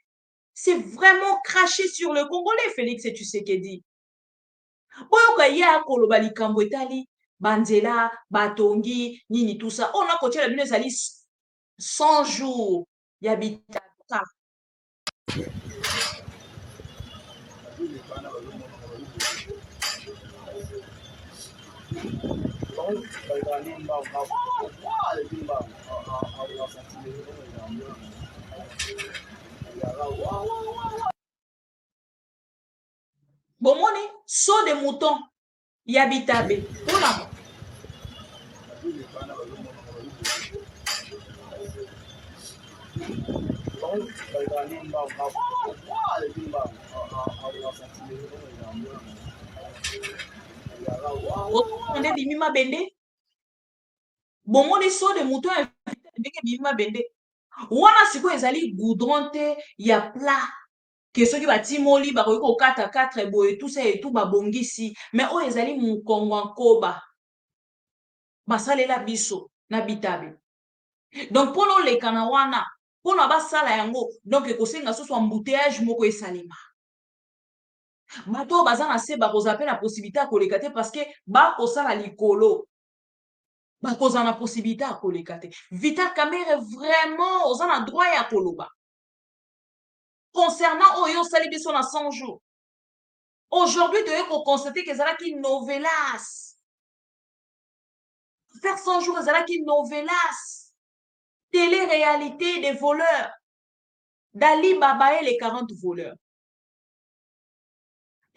C'est vraiment craché sur le Congolais. Félix et tu sais qu'est dit boyoka ya koloba likambo etali banzela batongi nini tout ça on a coaché la bino ezali 100 jours ya bitaka bomoni saut de mouton ya bitabe mpona nde bimima bende bomoni saut de mouton ya ndenge bimima bende wana sikoyo ezali goudron te ya plat ke soki batimoli bakoki kokata 4 boye tout ça et tout babongisi mais oyo ezali mokongo nkoba basalela biso na bitabe donc mpona oleka na wana mpona basala yango donc ekosenga soso embouteillage moko esalema bato oyo baza na se bakozala mpe na possibilité ya koleka te parce que bakosala likolo bakozala na possibilité ya koleka te. Vital Kamera vraiment oza na droit ya koloba concernant oyo osali biso na 100 jours. Aujourd'hui toye kokonstate ke ezalaki novelas faire 100 jours ezalaki novelas télé-réalité des voleurs d'Ali Baba et les 40 voleurs.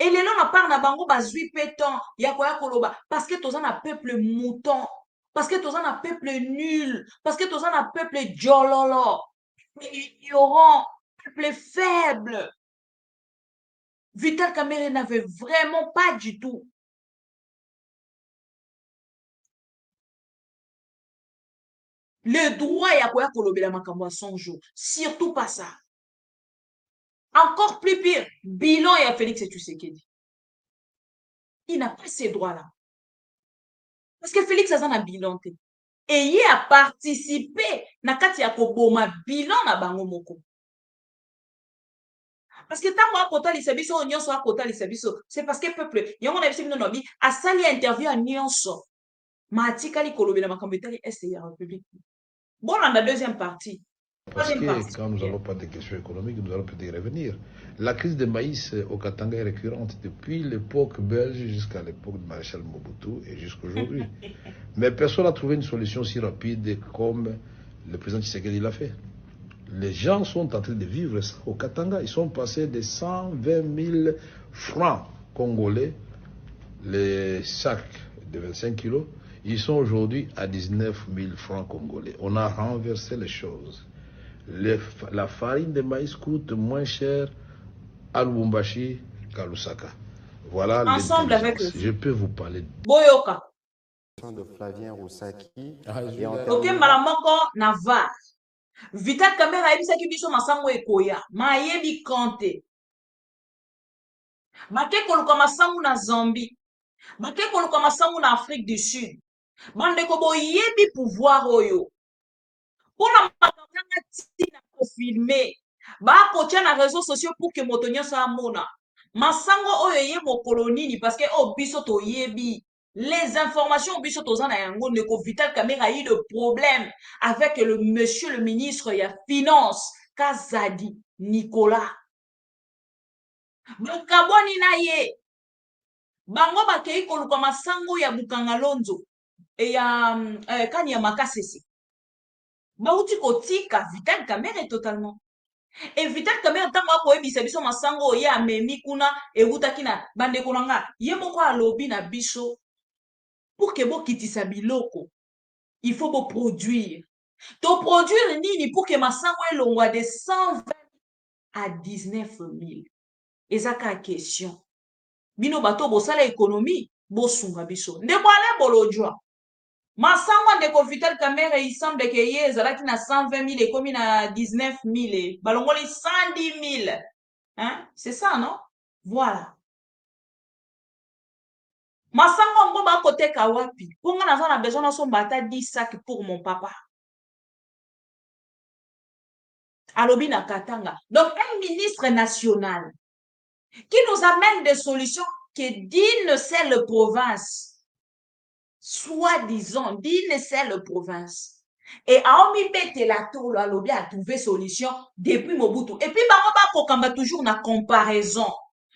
Et lelo na part na bango bazwi pe temps ya koya koloba parce que toza na peuple mouton, parce que toza na peuple nul, parce que toza na peuple jololo, ignorant, peuple faible. Vital Kamera n'avait vraiment pas du tout. Le droit ya koya kolobela makambo à 100 jours. Surtout pas ça. Encore plus pire, bilan ya Félix Tshisekedi. Il n'a pas ces droits-là. Parce que Félix a un bilan. Et il a participé na kati ya koboma bilan na bango moko. Parce que tant que kota lisabiso nyonso akota lisabiso, c'est parce que peuple, yango na biso bino nobi asali interview a nyonso. Matikali kolobela makambo etali est ya République. Bon, dans la deuxième partie. Parce que quand nous allons parler des questions économiques, nous allons peut-être y revenir. La crise de maïs au Katanga est récurrente depuis l'époque belge jusqu'à l'époque de Maréchal Mobutu et jusqu'à aujourd'hui. Mais personne n'a trouvé une solution si rapide comme le président Tshisekedi l'a fait. Les gens sont en train de vivre ça au Katanga. Ils sont passés de 120 000 francs congolais, les sacs de 25 kilos. Ils sont aujourd'hui à 19 000 francs congolais. On a renversé les choses. La farine de maïs coûte moins cher à Lubumbashi qu'à Lusaka. Voilà. Ensemble avec eux. Je peux vous parler. Boyoka. De Flavien Roussaki. Ok, malamoko Navarre. Vital Kamera ebisaki biso masango ekoya. Mayebi Kanté. Bake koluka masango na Zambie. Bake koluka masango na Afrique du Sud. Bandeko boyebi pouvoir oyo. Pour la makanga tina ko filmer. Ba ko tia na réseaux sociaux pour que moto nyonso amona. Masango oyo ye mokolo nini parce que o biso to yebi. Les informations biso tozana yango ndeko Vital Kamera a eu de problème avec le monsieur le ministre ya finance Kazadi Nicolas. Bakaboni na ye. Bango bakei koluka masango ya Bukangalonzo et ya kani ya Makasese. Bauti kotika Vital Kamera totalement. Et Vital Kamera tango akoyebisa biso masango ya memi kuna ewutaki na bandeko nanga ye moko alobi na biso pour que bo kitisa biloko il faut bo produire. To produire nini pour que masango elongwa de 120 à 19 000. Ezaka question. Bino bato bosala économie bosunga biso. Ndeko ale bolojwa. Masango ndeko Vital Kamera il semble que ye ezalaki na 120 000 et comme na 19 000 balongoli 110 000. Hein? C'est ça non? Voilà. Masango ngo ba koteka wapi? Ponga na besoin na somba ata 10 sacs pour mon papa. Alobi na Katanga. Donc un ministre national qui nous amène des solutions que d'une seule province, soi-disant, d'une seule province. Et Aomi Bete la tour, alobi a trouvé solution depuis Mobutu. Et puis bango ba kokamba toujours na comparaison.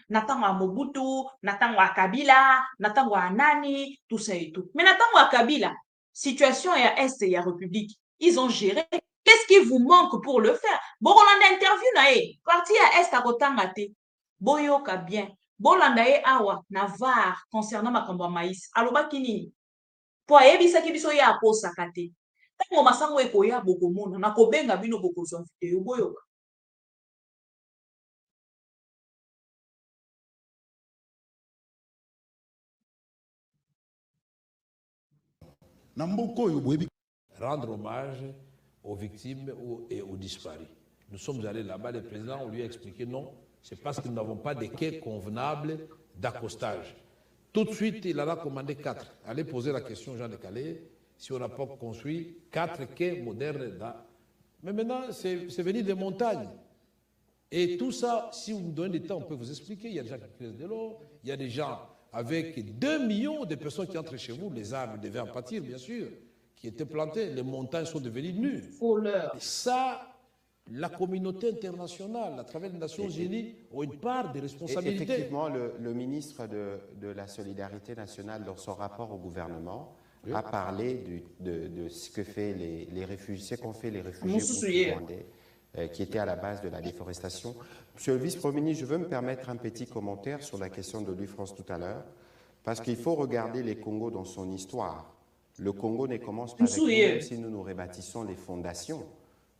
Natango a Mobutu, natango a Kabila, natango a Nani, tout ça et tout. Mais natango a Kabila, situation ya Est et ya République, ils ont géré. Qu'est-ce qui vous manque pour le faire? Bon, on a interview na e, parti à Est à Kotangate. Boyoka bien. Bolanda e awa, Navarre, concernant makambo maïs. Aloba kinini. Po ayebisa kibiso ya aposa kate. Tango masango ekoya bokomona, na kobenga bino bokozwa video boyoka. Rendre hommage aux victimes et aux disparus. Nous sommes allés là-bas, le président, on lui a expliqué non, c'est parce que nous n'avons pas de quai convenable d'accostage. Tout de suite, il en a commandé 4. Allez poser la question aux gens de Calais, si on n'a pas construit 4 quais modernes. Mais maintenant, c'est venu des montagnes. Et tout ça, si vous me donnez du temps, on peut vous expliquer. Il y a des gens qui creusent de l'eau, il y a des gens avec 2 millions de personnes qui entrent chez vous, les arbres devaient en pâtir, bien sûr, qui étaient plantés, les montagnes sont devenues nues. Et ça, la communauté internationale, à travers les Nations Unies, ont une part de responsabilité. Effectivement, le ministre de la Solidarité nationale, dans son rapport au gouvernement, a parlé de ce que fait les réfugiés, ce qu'ont fait les réfugiés rwandais, qui étaient à la base de la déforestation. Monsieur le vice-premier ministre, je veux me permettre un petit commentaire sur la question de l'UFRANS tout à l'heure, parce qu'il faut regarder les Congos dans son histoire. Le Congo ne commence pas avec nous, même si nous nous rebâtissons les fondations.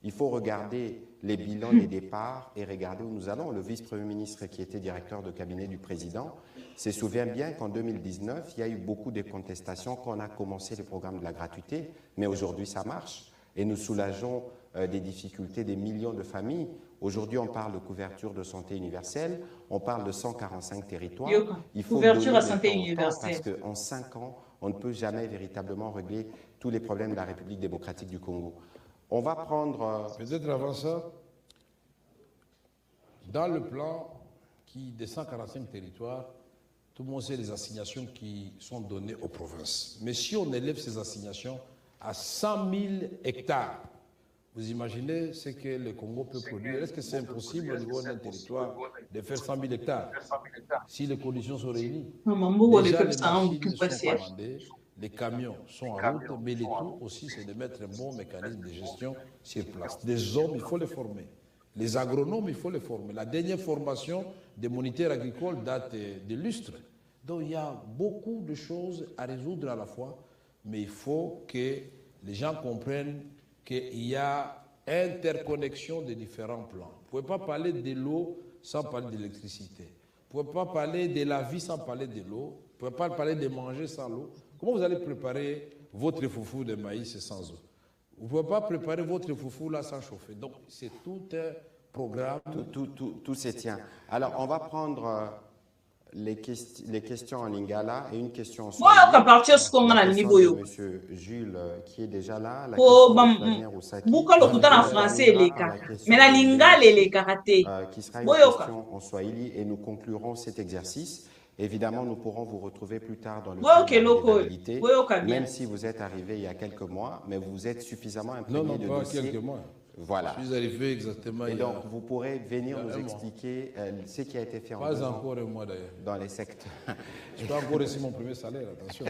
Il faut regarder les bilans des départs et regarder où nous allons. Le vice-premier ministre qui était directeur de cabinet du président se souvient bien qu'en 2019, il y a eu beaucoup de contestations quand on a commencé le programme de la gratuité, mais aujourd'hui ça marche. et nous soulageons des difficultés des millions de familles. Aujourd'hui, on parle de couverture de santé universelle, on parle de 145 territoires. Il faut couverture à santé universelle. Parce qu'en 5 ans, on ne peut jamais véritablement régler tous les problèmes de la République démocratique du Congo. On va prendre... Peut-être avant ça, dans le plan des 145 territoires, tout le monde sait les assignations qui sont données aux provinces. Mais si on élève ces assignations à 100 000 hectares, vous imaginez ce que le Congo peut produire? Est-ce que c'est impossible au niveau d'un territoire de faire 100 000 hectares si les conditions sont réunies? Déjà, les machines sont commandées, les camions sont en route, mais le tout aussi, c'est de mettre un bon mécanisme de gestion sur place. Des hommes, il faut les former. Les agronomes, il faut les former. La dernière formation des moniteurs agricoles date de lustres. Donc il y a beaucoup de choses à résoudre à la fois, mais il faut que les gens comprennent qu'il y a interconnexion des différents plans. Vous ne pouvez pas parler de l'eau sans parler de l'électricité. Vous ne pouvez pas parler de la vie sans parler de l'eau. Vous ne pouvez pas parler de manger sans l'eau. Comment vous allez préparer votre foufou de maïs sans eau? Vous ne pouvez pas préparer votre foufou là sans chauffer. Donc c'est tout un programme. Tout se tient. Alors on va prendre les questions en lingala et une question en swahili. Moi, à partir de ce qu'on a niveau yo. Monsieur Jules qui est déjà là. Bouka le couteau en français les cas. Mais la lingala les karaté. Qui sera une question en swahili et nous conclurons cet exercice. Évidemment, nous pourrons vous retrouver plus tard dans le modalité, même si vous êtes arrivé il y a quelques mois, mais vous êtes suffisamment imprégné de dossier. Quelques mois. Voilà. Je suis arrivé exactement. Et donc, vous pourrez venir nous expliquer ce qui a été fait en 2 ans. Pas encore un mois d'ailleurs. Dans les secteurs. Je dois encore reçu mon premier salaire, attention.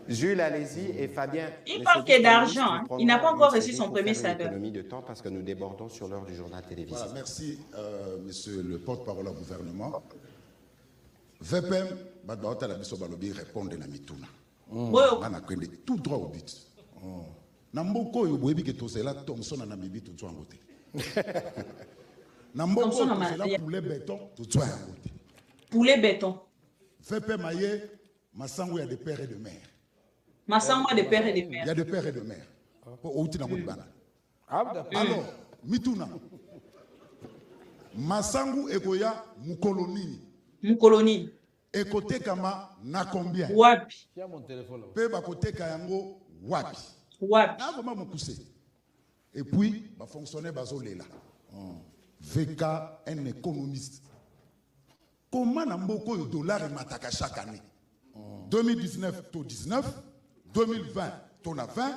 Jules, allez-y, et Fabien. Il parle que d'argent. Il n'a pas encore reçu son premier salaire. Économie de temps parce que nous débordons sur l'heure du journal télévisé. Voilà, merci, monsieur le porte-parole au gouvernement. VPM, Badbaota la biso balobi répondre na mituna. Bana kwende tout droit au but. Namboko oyo boyebi ke tosela Thomson na mibi tout en côté. Namboko tosela poulet béton tout en côté. Poulet béton. VPM aye masango ya de père et de mère. Masango de père et de mère. Il y a de père et de mère. Pour outi na bana. Alors, mituna. Masango ekoya mukoloni. Mukoloni. Ekote kama na combien? Wapi. Qui a mon téléphone là? Pe bakote kayango wapi. Wapi. Na vraiment mukuse. Et puis ba fonctionnaire bazolela. VK un économiste. Comment na mboko yo dollar mataka chaque année? 2019 taux 19, 2020 taux na 20,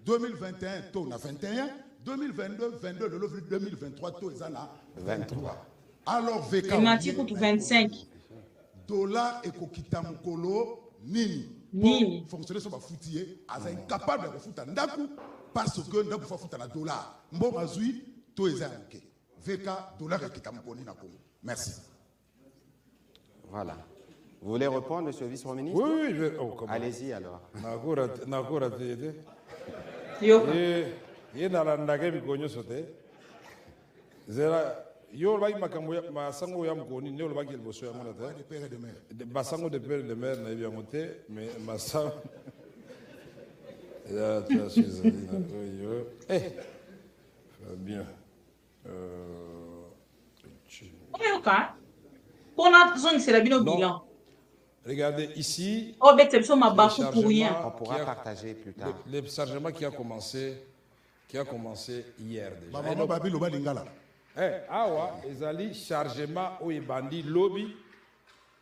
2021 taux na 21, 2022 22 de l'offre 2023 taux ezana 23. Alors VK pour 25 dollar et kokita mukolo nini nini fonctionner sur ba foutier as incapable de fouta ndaku parce que ndaku fa fouta na dollar mbo mazui to ezanke VK dollar et kita mukoni na Congo. Merci. Voilà. Vous voulez répondre, monsieur le vice-ministre? Oui, oui. Allez-y alors. Nakura tete. Yo. Ye nalandake bikonyo sote. Zera yo ba makambo masango ya mkoni ne olobaki liboso ya mona te. De père et de mère. Basango de père et de mère na bien monté mais masango ya tu suis yo. Bien. Pour notre zone, c'est la bino bilan. Regardez ici. Oh, mais c'est ma basse pour rien. On pourra partager plus tard. Le chargement qui a commencé hier déjà. Maman babi loba lingala. Awa, ezali chargement au ebandi lobby.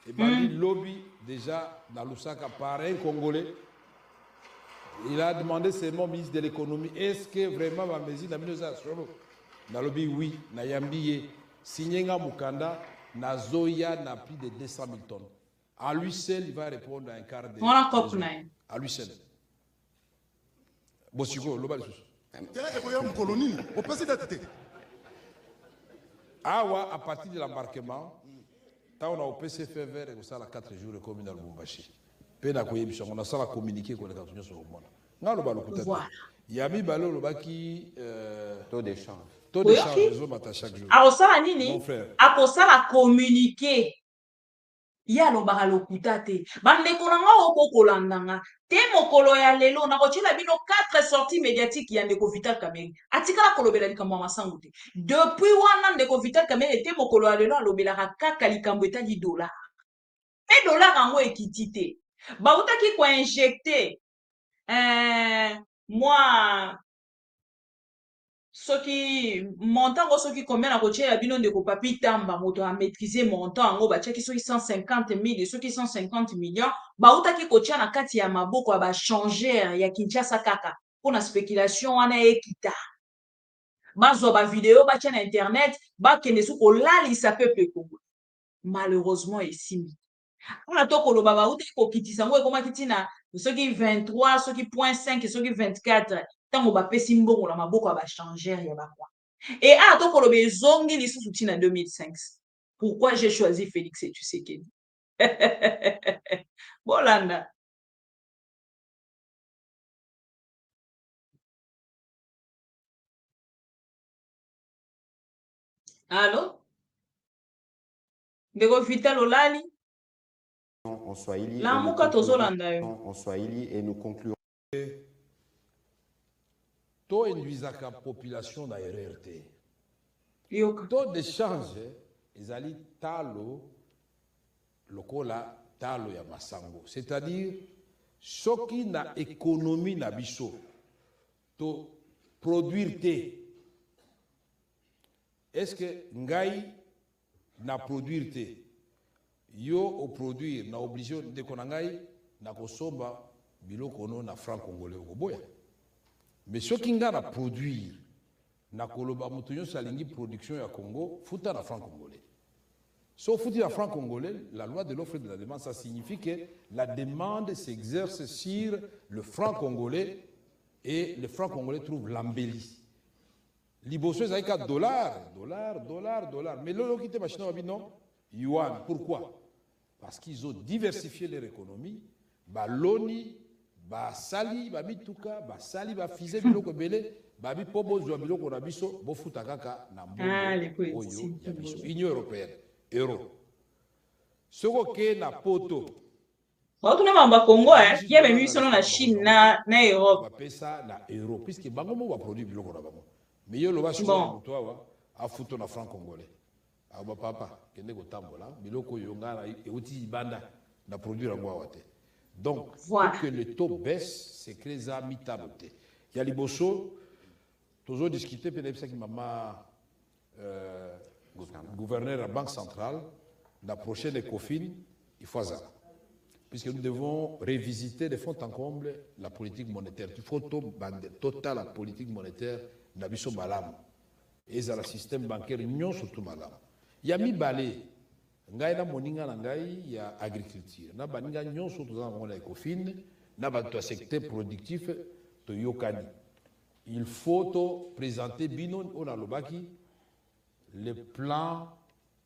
Ebandi lobby déjà dans Lusaka par un Congolais. Il a demandé seulement au ministre de l'économie, est-ce que vraiment ma mesure n'a mis solo? Dans le lobby, oui. Na yambiye. Signéga Mukanda, na Zoya n'a plus de 200 000 tonnes. À lui seul, il va répondre à un quart de. À lui seul. Bosiko, l'obal. Awa, à partir de l'embarquement, on a au PCF vert et ça, 4 jours, comme dans le Bumbashi. On a ça à communiquer avec les cantonniers sur le monde. Il y a mis balo le baki. Taux d'échange. Taux d'échange, chaque jour. Alors, ça, Nini, à ça, la communiquer. ya alobaka lokuta te bandeko na nga obokolandanga te mokolo ya lelo nakotiela bino 4 sorties médiatiques ya ndeko Vital Kamerhe atikala kolobela likambo ya masango te depuis wana ndeko Vital Kamerhe te mokolo ya lelo alobelaka kaka likambo etali dollar mpe dollar yango ekiti te bautaki koinjecte mwa soki montant ngo soki combien na kotiela bino ndeko Papi Tamba moto amaîtriser montant yango batiaki soki 150 000 soki 150 millions bautaki kotia na kati ya maboko ya bachangere ya Kinshasa kaka mpona spéculation wana ekita bazwa bavideo batia na internet bakende soki kolalisa peuple Congo malheureusement esimbi mpona tokoloba bautaki kokitisa yango ekomaki ntina soki 23 soki 0.5 soki 24 ntango bapesi mbongo na maboko ya bachangere ya bakwa e awa tokoloba ezongi lisusu ntina 2005 pourquoi j'ai choisi Félix Tshisekedi bolanda allo ndeko Vital olali en Swahili lamuka tozolanda yo en Swahili et nous conclurons. To induisaka population na erreur te. yoka Taux d'échange ezali talo lokola talo ya masango, c'est-à-dire soki na économie na biso to produire te. Est-ce que ngai na produire te yo au produire na obligé de konangai na kosomba biloko no na franc congolais okoboya. Mais soki nga na produire na koloba mutu nyonso alingi production ya Congo futa na franc congolais. Sauf foutu na franc congolais, la loi de l'offre et de la demande, ça signifie que la demande s'exerce sur le franc congolais et le franc congolais trouve l'embellie. Liboso ezali ka dollar. Mais lolo kite machina wabi non yuan. Pourquoi? Parce qu'ils ont diversifié leur économie. Ba loni, ba sali, ba mituka, ba sali, ba fize biloko belé. Babi pobo zwa biloko na biso bo futa kaka na mbongo oyo ya biso. Union européenne, euro. Soko ke na poto. Bautuna mamba Congo qui avait mis selon la Chine na Europe. Ba pesa na euro puisque bango mo ba produit biloko na bango. Mais yo lo ba sho toi wa a futo na franc congolais. Aba papa kende ko tambola biloko yo ngana euti banda na produire ngo awate. Donc voilà. Pour que le taux baisse, c'est que les amis taboté. Il y a les bosso toujours discuter peut-être ça qui m'a gouverneur de la Banque centrale la prochaine ECOFIN il faut ça puisque nous devons révisiter de fond en comble la politique monétaire. Il faut total la politique monétaire d'abisso malam et ça le système bancaire non surtout malam. Il y a mi balé ngai na moninga na ngai ya agriculture na baninga non surtout dans la ECOFIN na ba to secteur productif to yokani. Il faut présenter Binon Onalobaki le plan,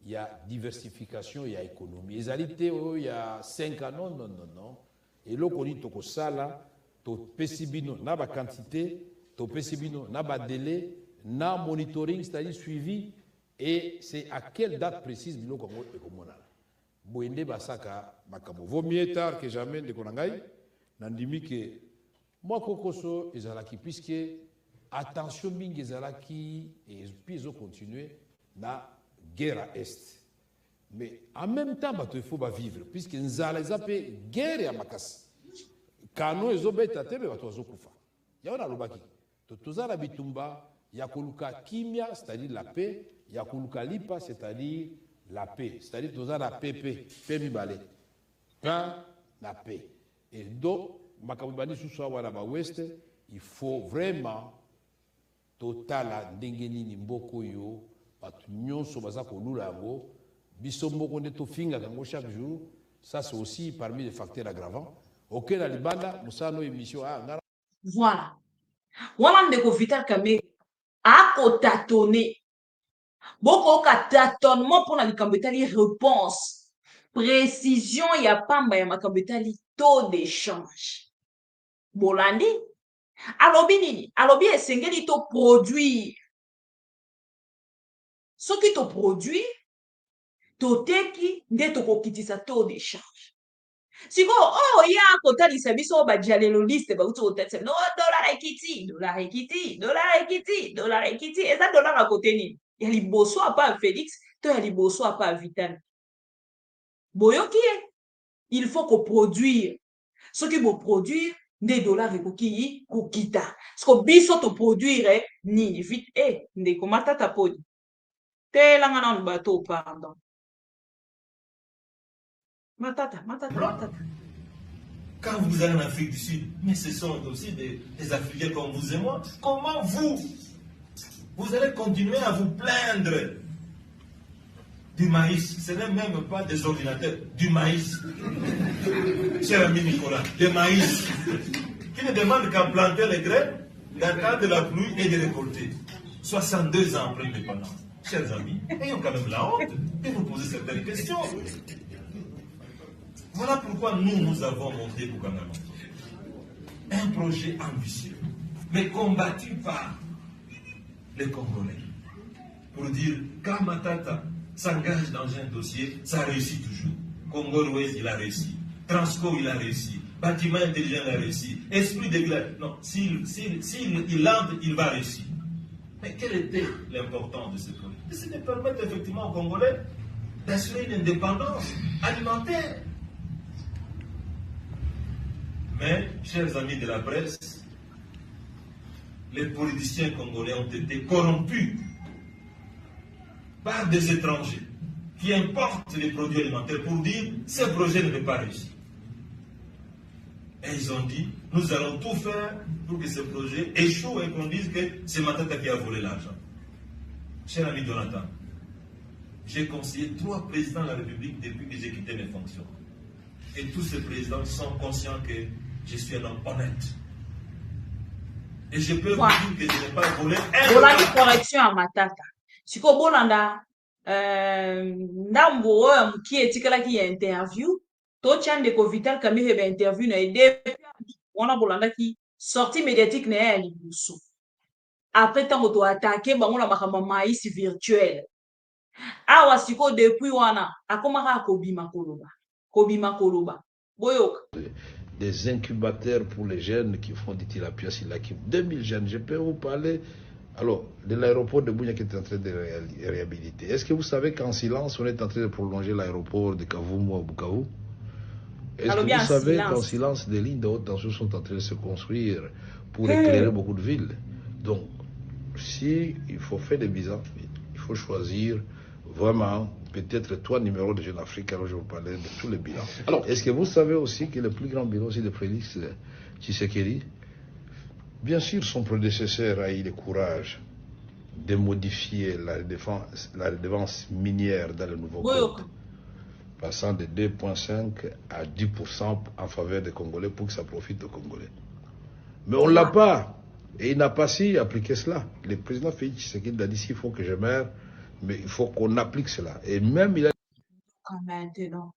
il y a diversification, il y a économie. Les alités, il y a 5 ans, non. Et là, on dit que ça, là, tu pèses Binon, n'a pas quantité, tu pèses Binon, n'a pas délai, n'a monitoring, c'est-à-dire suivi, et c'est à quelle date précise Binon comme on a. Boende Basaka, Makamo. Vaut mieux tard que jamais, de Konangai, Nandimi que moi, Kokoso, Ezalaki, puisque attention, Bing Ezalaki, et puis ils ont continué la guerre à Est. Mais en même temps, il faut vivre, puisque nous avons une guerre à Makas. Quand nous avons été à terre, nous avons été il y a un alobaki. Tout ça, Bitumba, il y a Koluka Kimia, c'est-à-dire la paix, il y a Koluka Lipa, c'est-à-dire la paix. C'est-à-dire tout ça, la PP, Pemi Balé. Pain, la paix. Et donc, Makabani Soussawa Ouest, il faut vraiment total ndengeni ni mboko yo batu nyonso baza kolula yango biso mboko nde tofinga kango chaque jour. Ça c'est aussi parmi les facteurs aggravants auquel la libanda musano émission ngara. Voilà wana ndeko Vital Kamerhe akotatone boko ka tâtonnement pour na likambo etali réponse précision ya pamba ya makambo etali taux d'échange bolandi alobi nini alobi esengeli to produire soki to produire toteki nde tokokitisa taux de change. Siko ya kotalisa biso badialeloliste bauti kotalisa no dollar ekiti eza dollar à côté nini ya liboso apa Félix to ya liboso apa Vital boyoki il faut qu'on produire ce qui vont produire des dollars ekoki kokita siko biso to produire nini vite ndeko matata podi telanga na bato pardon matata. Quand vous allez en Afrique du Sud, mais ce sont aussi des Africains comme vous et moi, comment vous allez continuer à vous plaindre du maïs? Ce n'est même pas des ordinateurs, du maïs. Cher ami Nicolas, du maïs. Qui ne demande qu'à planter les graines, d'attendre la pluie et de récolter. 62 ans après l'indépendance. Chers amis, ayons quand même la honte de vous poser certaines questions. Voilà pourquoi nous avons monté Boukangalon. Un projet ambitieux, mais combattu par les Congolais. Pour dire, quand Matata s'engage dans un dossier, ça réussit toujours. Congo-Ouest, il a réussi. Transco, il a réussi. Bâtiment intelligent, il a réussi. Esprit de village. Non, s'il entre, il va réussir. Mais quel était l'importance de ce projet? C'est de permettre effectivement aux Congolais d'assurer une indépendance alimentaire. Mais, chers amis de la presse, les politiciens congolais ont été corrompus par des étrangers qui importent les produits alimentaires pour dire ce projet ne peut pas réussir. Et ils ont dit, nous allons tout faire pour que ce projet échoue et qu'on dise que c'est Matata qui a volé l'argent. Cher ami Jonathan, j'ai conseillé 3 présidents de la République depuis que j'ai quitté mes fonctions. Et tous ces présidents sont conscients que je suis un homme honnête. Et je peux vous dire que je n'ai pas volé un dollar. Voilà une correction à Matata. Si vous bolanda, ndambo qui est qui interview, to chande ko Vital Kamerhe be interview na ide, wana bolanda qui sortie médiatique na ya libusu. Après tant to attaquer bango la makamba maïs virtuel. Awa siko depuis wana akomaka kobima koloba. Boyoka. Des incubateurs pour les jeunes qui font des tilapia silaki. 2000 jeunes, je peux vous parler alors de l'aéroport de Bunia qui est en train de réhabiliter. Est-ce que vous savez qu'en silence, on est en train de prolonger l'aéroport de Kavumu à Bukavu? Est-ce que vous savez qu'en silence, des lignes de haute tension sont en train de se construire pour éclairer beaucoup de villes? Donc, si il faut faire des visas, il faut choisir vraiment peut-être 3 numéros de Jeune Afrique, alors je vous parlais de tous les bilans. Alors, est-ce que vous savez aussi que le plus grand bilan aussi de Félix Tshisekedi, bien sûr son prédécesseur a eu le courage de modifier la redevance minière dans le nouveau code, passant de 2,5 à 10% en faveur des Congolais pour que ça profite aux Congolais. Mais on ne l'a pas, et il n'a pas si appliqué cela. Le président Félix Tshisekedi a dit s'il faut que je meure, mais il faut qu'on applique cela. Et même il a... Maintenant,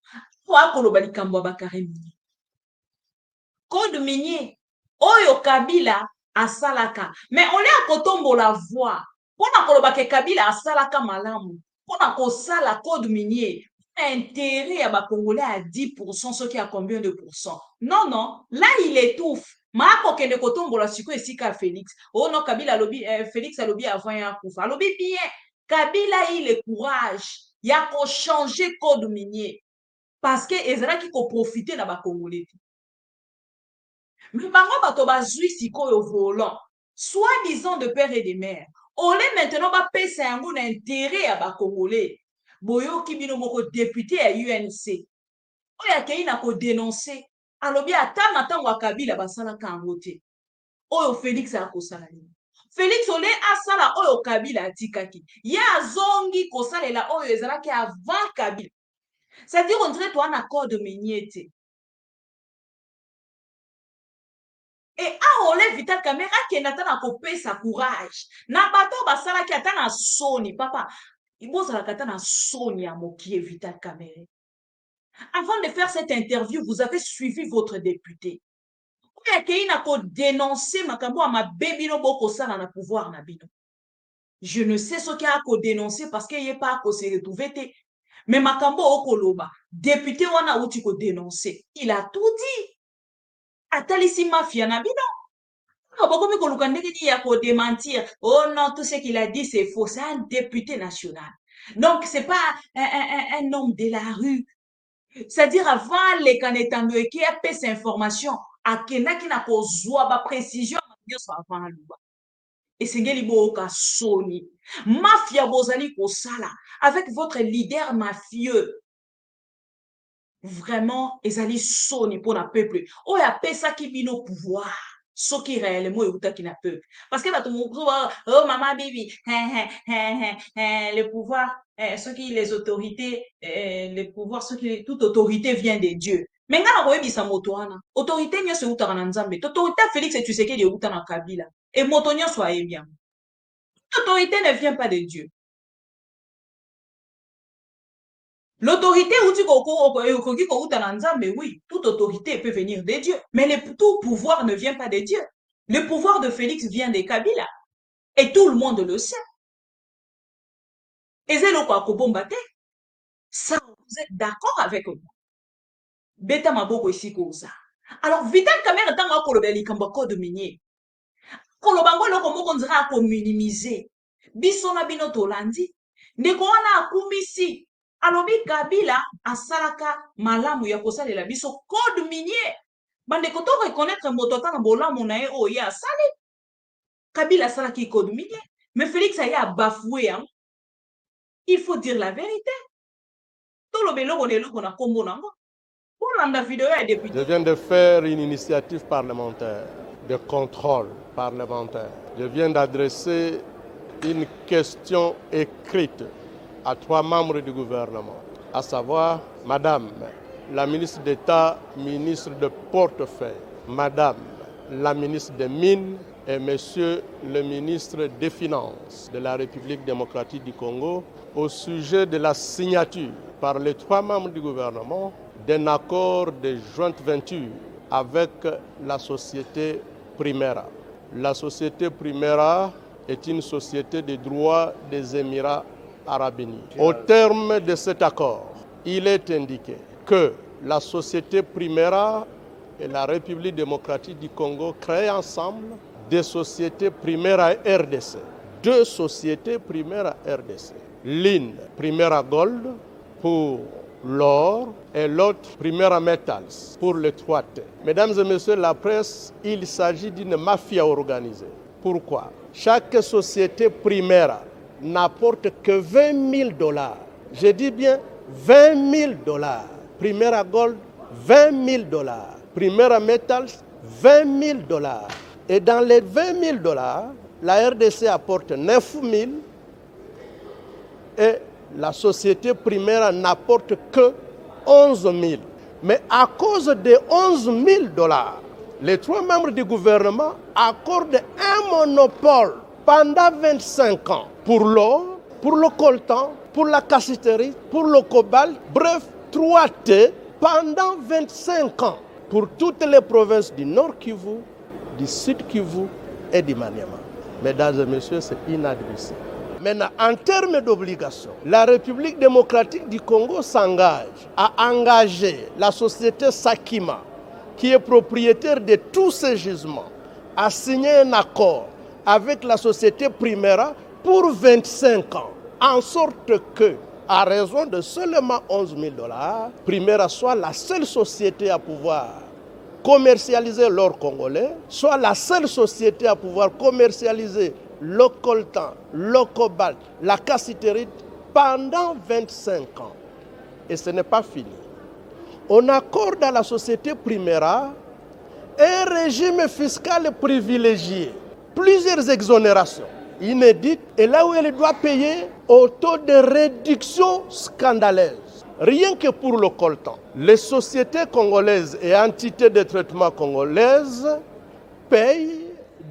code minier, Oyo Kabila asalaka. Mais on est à Kotombo la voix. Pour que Kabila asalaka malamu. Pour que code minier. Intérêt à ba Congolais à 10%, ce qui a combien de pourcents? Non. Là, il étouffe. Mako kende Kotombo la siko esika Félix. Oh non, Kabila lobby, Félix a lobby avant un coup. Lobby bien. Kabila il le courage. Il y a qu'à changer code minier. Parce que Ezra qui peut profiter dans ba Congolais. Mais bango bato bazui sikoyo volant, soi-disant de père et de mère. On est maintenant ba pesa yango na intérêt à ba Congolais. Boyo ki bino moko député à UNC. Oya kei na ko dénoncer. Alobi ata na tango Kabila basala kango te. Oyo Félix a kosala ni. Félix ole asala oyo Kabila atikaki. Ya zongi kosalela oyo ezalaki avant Kabila. C'est-à-dire on dirait toi un accord de minier. Et a ole Vital Kamerhe qui n'a pas coupé sa courage. Na bato basala ki atana soni papa. Iboza la katana soni à mokie Vital Kamerhe. Avant de faire cette interview, vous avez suivi votre député. Il n'a pas dénoncé makambo à ma baby no boko sala na pouvoir na bino. Je ne sais ce qu'il a dénoncé parce qu'il n'y a pas à se retrouver. Mais makambo okoloba, député wana uti ko dénoncer. Il a tout dit. Atalisi mafia na bino. Bokomi koluka ndenge ya ko démentir. Oh non, tout ce qu'il a dit c'est faux. C'est un député national. Donc c'est pas un homme de la rue. C'est-à-dire avant les canetando qui a fait cette information, à kena qui n'a pas zoa ba précision avant luba. Et c'est ngeli boka soni. Mafia bozali ko sala avec votre leader mafieux. Vraiment, ezali soni pour le peuple. Oh ya pesa ki bino pouvoir. Ce qui réellement est qui n'a peuple. Parce que oh maman bibi, le pouvoir, ceux qui les autorités, le pouvoir, ceux qui toute autorité vient de Dieu. Mais ngana ko yebisa moto wana. Autorité nyo se utaka na Nzambe. Autorité Félix et Tshisekedi uta na Kabila. Et moto nyo so aye bien. L'autorité ne vient pas de Dieu. L'autorité, oui, toute autorité peut venir de Dieu, mais tout pouvoir ne vient pas de Dieu. Le pouvoir de Félix vient de Kabila, et tout le monde le sait. Et c'est le quoi ça, vous êtes d'accord avec moi? Beta maboko ici koza. Alors, Vital Kamerhe tanga ko lobeli kamba code minier. Ko lobango loko moko nzira ko minimiser. Biso na bino tolandi. Ndeko wana akumisi. Alobi Kabila asalaka malamu ya kosalela biso code minier. Bande koto reconnaître motota na bolamu na e o ya asali. Kabila asalaki code minier. Mais Félix a ya bafoué. Hein? Il faut dire la vérité. Tout le belo on est là qu'on a combo nango. Je viens de faire une initiative parlementaire de contrôle parlementaire. Je viens d'adresser une question écrite à 3 membres du gouvernement, à savoir Madame la ministre d'État, ministre de portefeuille, Madame la ministre des Mines et Monsieur le ministre des Finances de la République démocratique du Congo au sujet de la signature par les 3 membres du gouvernement d'un accord de joint venture avec la société Primera. La société Primera est une société de droit des Émirats Arabes Unis. Au terme de cet accord, il est indiqué que la société Primera et la République démocratique du Congo créent ensemble des sociétés Primera RDC. 2 sociétés Primera RDC. L'une, Primera Gold, pour l'or, et l'autre, Primera Metals, pour le 3T. Mesdames et messieurs la presse, il s'agit d'une mafia organisée. Pourquoi? Chaque société Primera n'apporte que $20,000. Je dis bien $20,000. Primera Gold, $20,000. Primera Metals, $20,000. Et dans les $20,000, la RDC apporte 9,000 et la société Primera n'apporte que 11,000. Mais à cause de $11,000, les 3 membres du gouvernement accordent un monopole pendant 25 ans pour l'or, pour le coltan, pour la cassiterie, pour le cobalt, bref, 3T pendant 25 ans pour toutes les provinces du Nord Kivu, du Sud Kivu et du Maniema. Mesdames et messieurs, c'est inadmissible. Maintenant, en termes d'obligation, la République démocratique du Congo s'engage à engager la société Sakima, qui est propriétaire de tous ces gisements, à signer un accord avec la société Primera pour 25 ans, en sorte que, à raison de seulement $11,000, Primera soit la seule société à pouvoir commercialiser l'or congolais, soit la seule société à pouvoir commercialiser le coltan, le cobalt, la cassiterite pendant 25 ans. Et ce n'est pas fini. On accorde à la société Primera un régime fiscal privilégié, plusieurs exonérations inédites, et là où elle doit payer au taux de réduction scandaleuse. Rien que pour le coltan, les sociétés congolaises et entités de traitement congolaises payent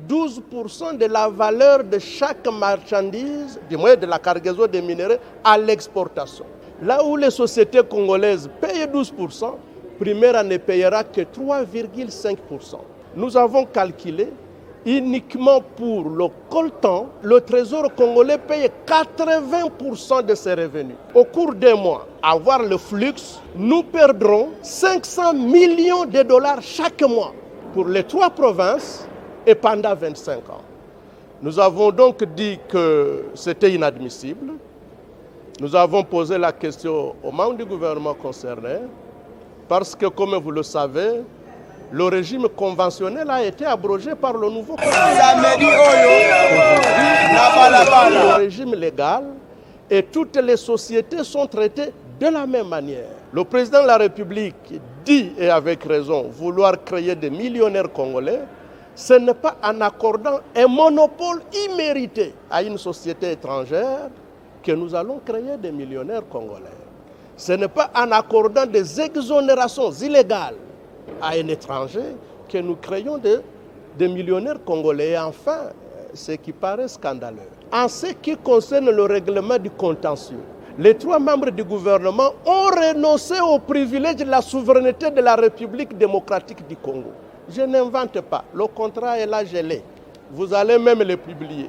12% de la valeur de chaque marchandise, du moins de la cargaison des minéraux, à l'exportation. Là où les sociétés congolaises payent 12%, Primera ne payera que 3,5%. Nous avons calculé uniquement pour le coltan, le Trésor congolais paye 80% de ses revenus. Au cours des mois, à voir le flux, nous perdrons 500 millions de dollars chaque mois pour les 3 provinces et pendant 25 ans. Nous avons donc dit que c'était inadmissible. Nous avons posé la question aux membres du gouvernement concerné parce que, comme vous le savez, le régime conventionnel a été abrogé par le nouveau le régime légal et toutes les sociétés sont traitées de la même manière. Le président de la République dit, et avec raison, vouloir créer des millionnaires congolais. Ce n'est pas en accordant un monopole immérité à une société étrangère que nous allons créer des millionnaires congolais. Ce n'est pas en accordant des exonérations illégales à un étranger que nous créons des millionnaires congolais. Et enfin, ce qui paraît scandaleux, en ce qui concerne le règlement du contentieux, les 3 membres du gouvernement ont renoncé au privilège de la souveraineté de la République démocratique du Congo. Je n'invente pas, le contrat est là gelé. Vous allez même le publier.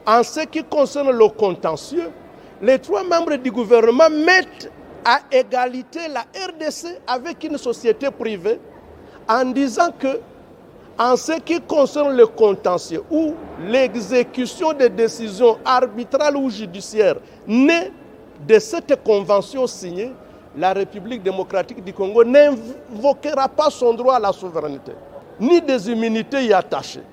En ce qui concerne le contentieux, les 3 membres du gouvernement mettent à égalité la RDC avec une société privée en disant que, en ce qui concerne le contentieux ou l'exécution des décisions arbitrales ou judiciaires nées de cette convention signée, la République démocratique du Congo n'invoquera pas son droit à la souveraineté, ni des immunités y attachées.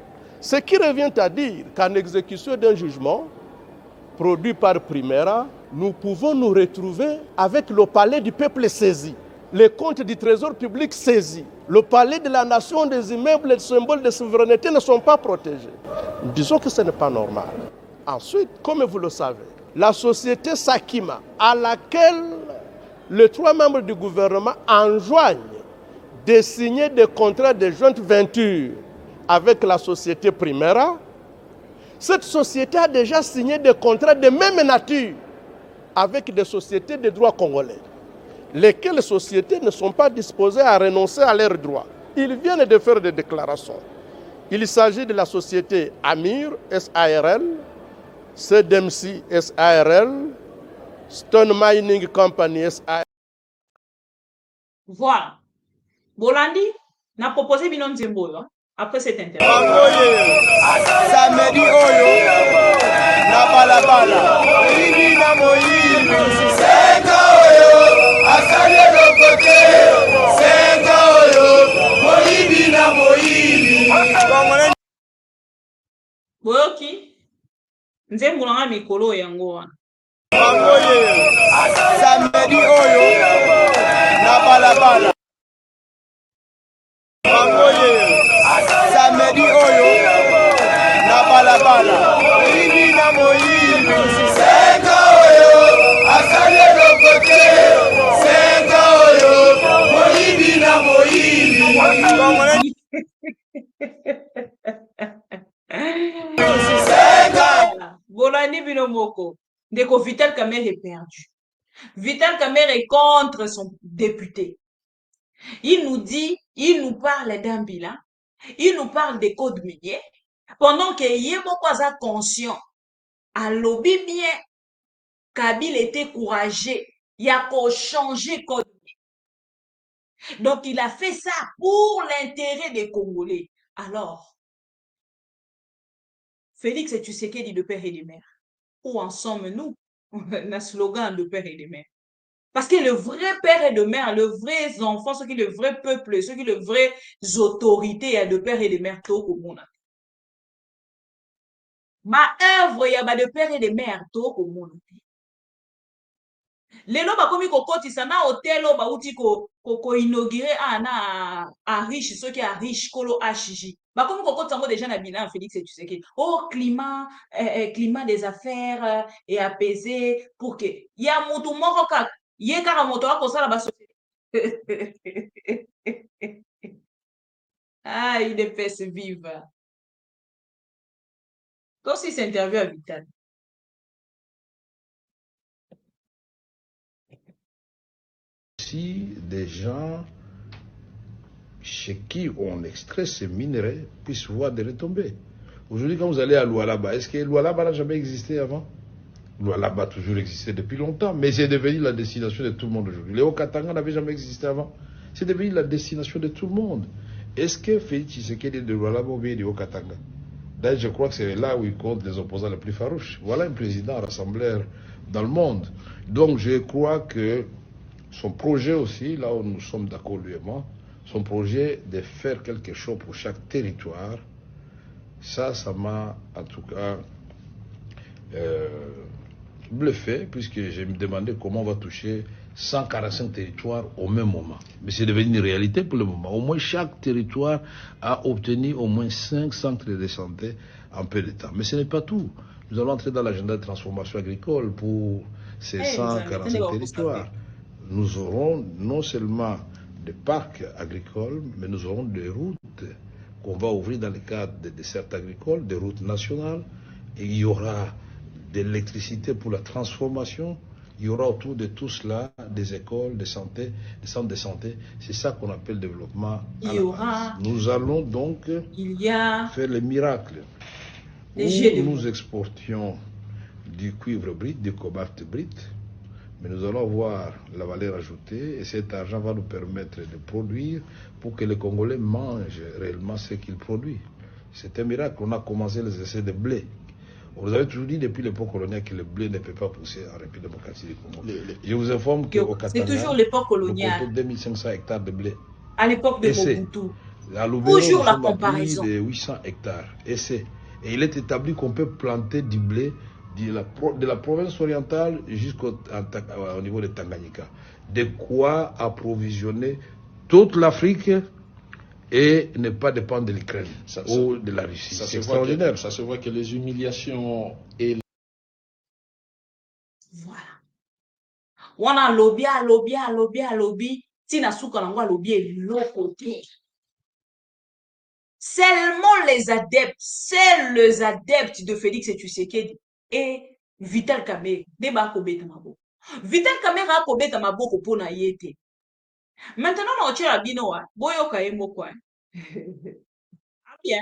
Ce qui revient à dire qu'en exécution d'un jugement produit par Primera, nous pouvons nous retrouver avec le palais du peuple saisi, les comptes du trésor public saisis, le palais de la nation, des immeubles, les symboles de souveraineté ne sont pas protégés. Disons que ce n'est pas normal. Ensuite, comme vous le savez, la société Sakima, à laquelle les 3 membres du gouvernement enjoignent de signer des contrats de jointe venture avec la société Primera, cette société a déjà signé des contrats de même nature avec des sociétés de droit congolais, lesquelles sociétés ne sont pas disposées à renoncer à leurs droits. Ils viennent de faire des déclarations. Il s'agit de la société Amir SARL, CDMC SARL, Stone Mining Company SARL. Voilà. Bolandi n'a proposé Binon Nzembo après cette interview. Samedi oyo na balabala oyibi na moyibi senga oyo asali lokote senga oyo moyibi na moyibi boyoki Nzembo na mikolo yango wana samedi oyo na balabala samedi oyo na balabala oyibi na moyibi senga oyo asali lokote senga oyo moyibi na moyibi Bolandi bino moko. Ndeko Vital Kamerhe est perdu. Vital Kamerhe est contre son député. Il nous dit, il nous parle d'un bilan, il nous parle des codes miniers, pendant que Yemokwaza conscient, à lobby bien, Kabil était courageux, il a changé code minier. Donc il a fait ça pour l'intérêt des Congolais. Alors, Félix Tshisekedi de père et de mère, où en sommes-nous? Un slogan de père et de mère. Parce que le vrai père et de mère, le vrai enfant, ce qui est le vrai peuple, ce qui est le vrai autorité de père et de mère, tout le monde. Ma œuvre, il y a de père et de mère, tout le monde. Lelo ba komi kokotisa na hotel ba uti ko inauguré à riche, ceux qui a riche kolo HJ. Ba komi kokotisa ngo déjà na bilan Félix Tshisekedi. Oh climat des affaires et apaisé pour que ya mutu moko ka ye kaka moto akosala ba société. Ah, il est fait vivre. Toi aussi c'est interview à Vital. Si des gens chez qui on extrait ces minerais puissent voir des retombées. Aujourd'hui, quand vous allez à Lualaba, est-ce que Lualaba n'a jamais existé avant? Lualaba a toujours existé depuis longtemps, mais c'est devenu la destination de tout le monde aujourd'hui. Léo Katanga n'avait jamais existé avant. C'est devenu la destination de tout le monde. Est-ce que Félix Tshisekedi est de Lualaba ou bien de Katanga? D'ailleurs, je crois que c'est là où il compte les opposants les plus farouches. Voilà un président rassembleur dans le monde. Donc, je crois que son projet aussi, là où nous sommes d'accord lui et moi, son projet de faire quelque chose pour chaque territoire, ça m'a en tout cas bluffé, puisque je me demandais comment on va toucher 145 territoires au même moment. Mais c'est devenu une réalité pour le moment. Au moins chaque territoire a obtenu au moins 5 centres de santé en peu de temps. Mais ce n'est pas tout. Nous allons entrer dans l'agenda de transformation agricole pour ces 145 territoires. Nous aurons non seulement des parcs agricoles, mais nous aurons des routes qu'on va ouvrir dans le cadre des dessertes agricoles, des routes nationales, et il y aura de l'électricité pour la transformation, il y aura autour de tout cela des écoles de santé, des centres de santé. C'est ça qu'on appelle développement. Nous allons donc faire les miracles. Nous exportions du cuivre brut, du cobalt brut, mais nous allons voir la valeur ajoutée et cet argent va nous permettre de produire pour que les Congolais mangent réellement ce qu'ils produisent. C'est un miracle. On a commencé les essais de blé. Vous avez toujours dit depuis l'époque coloniale que le blé ne peut pas pousser en République démocratique du Congo. Je vous informe qu'au Katanga, c'est toujours l'époque coloniale. Nous comptons 2500 hectares de blé. À l'époque de Mobutu. À Loubero, toujours la nous sommes comparaison. De 800 hectares. Et il est établi qu'on peut planter du blé de la province orientale jusqu'au niveau de Tanganyika. De quoi approvisionner toute l'Afrique et ne pas dépendre de l'Ukraine ou de la Russie. C'est extraordinaire. Ça se voit que les humiliations et... Voilà. On a lobby. Tina souka nangwa lobby est l'autre côté. Seulement les adeptes de Félix Tshisekedi et Vital Kamerhe débat kobeta maboko. Vital Kamerhe a kobeta maboko pona yete. Maintenant, on tire bino wa boyoka ye moko. Bien.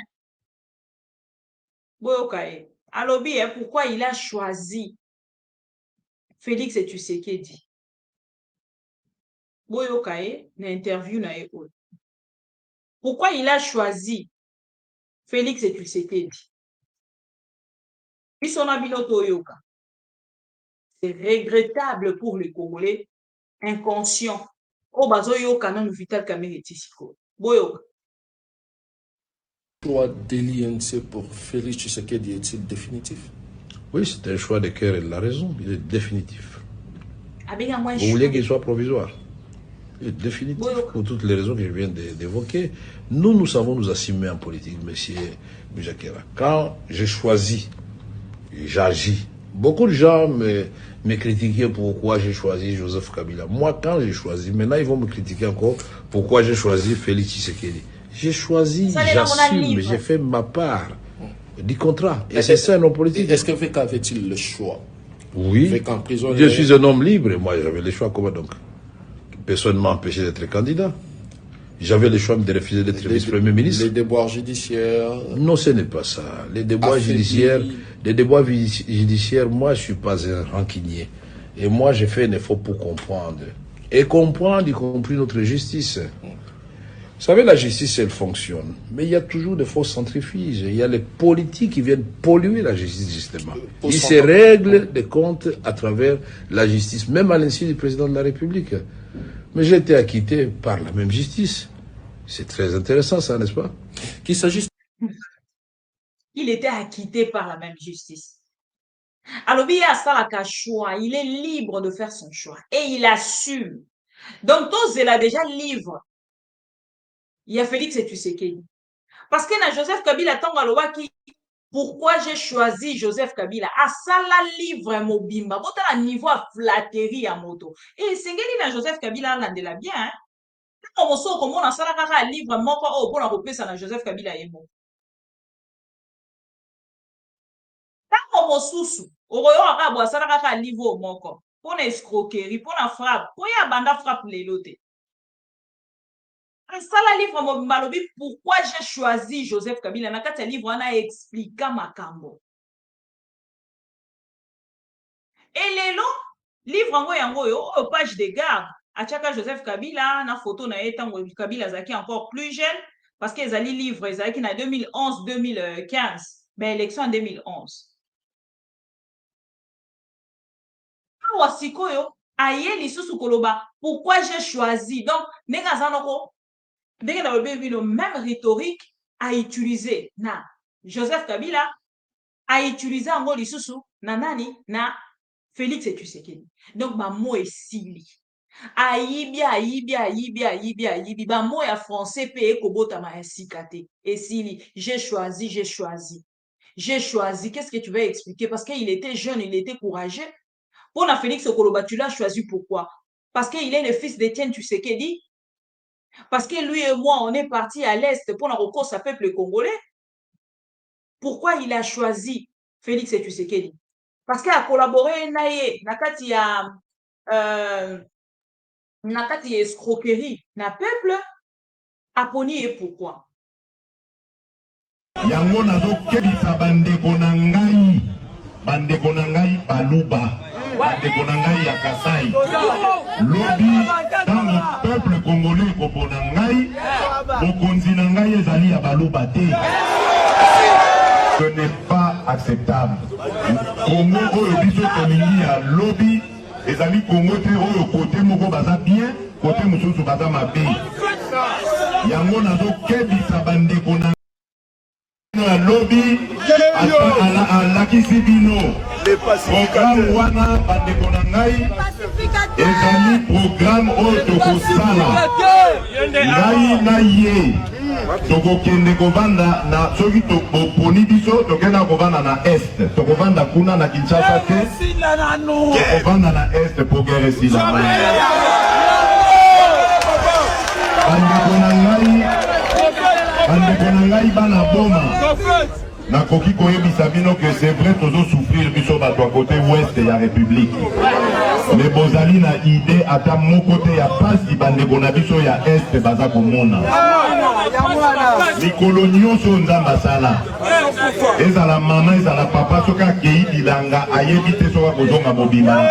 Boyoka ye. Alobi, pourquoi il a choisi Félix Tshisekedi? Boyoka ye na interview na ye. Pourquoi il a choisi Félix Tshisekedi? Bisona bino toyoka. C'est regrettable pour les Congolais inconscients. Oh, bazoyo kanon Vital Kamerhe Tshiseko. Boyoka. Le choix de l'INC pour Félix Tshisekedi est-il définitif? Oui, c'est un choix de cœur et de la raison. Il est définitif. Vous voulez qu'il soit provisoire? Il est définitif pour toutes les raisons que je viens d'évoquer. Nous savons nous assumer en politique, monsieur Mujakera. Quand j'ai choisi, j'agis. Beaucoup de gens me critiquaient pourquoi j'ai choisi Joseph Kabila. Moi, quand j'ai choisi, maintenant ils vont me critiquer encore pourquoi j'ai choisi Félix Tshisekedi. J'ai choisi, j'assume, j'ai fait ma part du contrat. Et c'est ça, non politique. Est-ce que VK avait-il le choix? Oui. Je suis un homme libre et moi j'avais le choix. Comment donc? Personne ne m'a empêché d'être candidat. J'avais le choix de refuser d'être vice-premier ministre. Les déboires judiciaires? Non, ce n'est pas ça. Les déboires judiciaires, moi je suis pas un rancunier. Et moi j'ai fait un effort pour comprendre. Et comprendre, y compris notre justice. Vous savez, la justice, elle fonctionne. Mais il y a toujours des fausses centrifuges. Il y a les politiques qui viennent polluer la justice, justement. Ils se règlent des comptes à travers la justice, même à l'insu du président de la République. Mais j'ai été acquitté par la même justice. C'est très intéressant, ça, n'est-ce pas? Qu'il s'agisse... Il était acquitté par la même justice. Alors, il a choix. Il est libre de faire son choix. Et il assume. Donc, tous, il a déjà libre. Il y a Félix Tshisekedi. Parce que Joseph Kabila qui pourquoi j'ai choisi Joseph Kabila à ça la livre mobimba bota la niveau à flatterie à moto et sengeli na Joseph Kabila là de la bien hein on so comme on a ça la livre moko oh pour la repesa na Joseph Kabila yemo ta comme susu oyo akabo ça la livre moko pour na escroquerie pour na frappe pour ya banda frappe les lotés. Ça, la livre Malobi, pourquoi j'ai choisi Joseph Kabila? Dans le livre, on a expliqué ma cambo. Et les longs, livre en yango, page de garde. À chaque Joseph Kabila, na photo na etan Kabila Zaki encore plus jeune, parce qu'ils allaient livre, ils allaient en 2011-2015, mais élection en 2011. Pourquoi j'ai choisi? Donc, le même rhétorique à utiliser. Na Joseph Kabila a utilisé en gros l'issue na nani na Félix Tshisekedi. Donc, ma mot est sili. Aïbi, ba mot ya français paye kobota ma sikate. Et sili, j'ai choisi. Qu'est-ce que tu vas expliquer? Parce qu'il était jeune, il était courageux. Pour la Félix Okoloba, tu l'as choisi pourquoi? Parce qu'il est le fils d'Étienne Tshisekedi. Parce que lui et moi, on est partis à l'Est pour la recours à peuple congolais. Pourquoi il a choisi Félix Tshisekedi? Parce qu'il a collaboré nakati ya escroquerie na peuple aponi et pourquoi? Yango nazo kebisa bandeko na ngai baluba bandeko na ngai ya Kasai lobi dans le peuple congolais kopona ngai bokonzi na ngai ezali ya baluba te. Ce n'est pas acceptable. Congo oyo biso tolingi ya lobi ezali Congo te oyo kote moko baza bien kote mosusu baza mabe. Yango nazo kebisa bandeko na lobby alakisi bino programme wana bandeko na ngai ezali programme oyo tokosala ngai na ye tokokende kovanda na soki toponi biso tokenda kovanda na este tokovanda kuna na Kinshasa te tokovanda na este po guerre esila bandeko na ngai bana boma nakoki koyebisa bino que c'est vrai tozo souffrir biso bato à côté ouest ya république mais bozali na idée ata moko te ya pasi bandeko na biso ya este baza komona mikolo nyonso nzambe asala ezala mama ezala papa soki akei bilanga ayebi te soki akozonga mobimba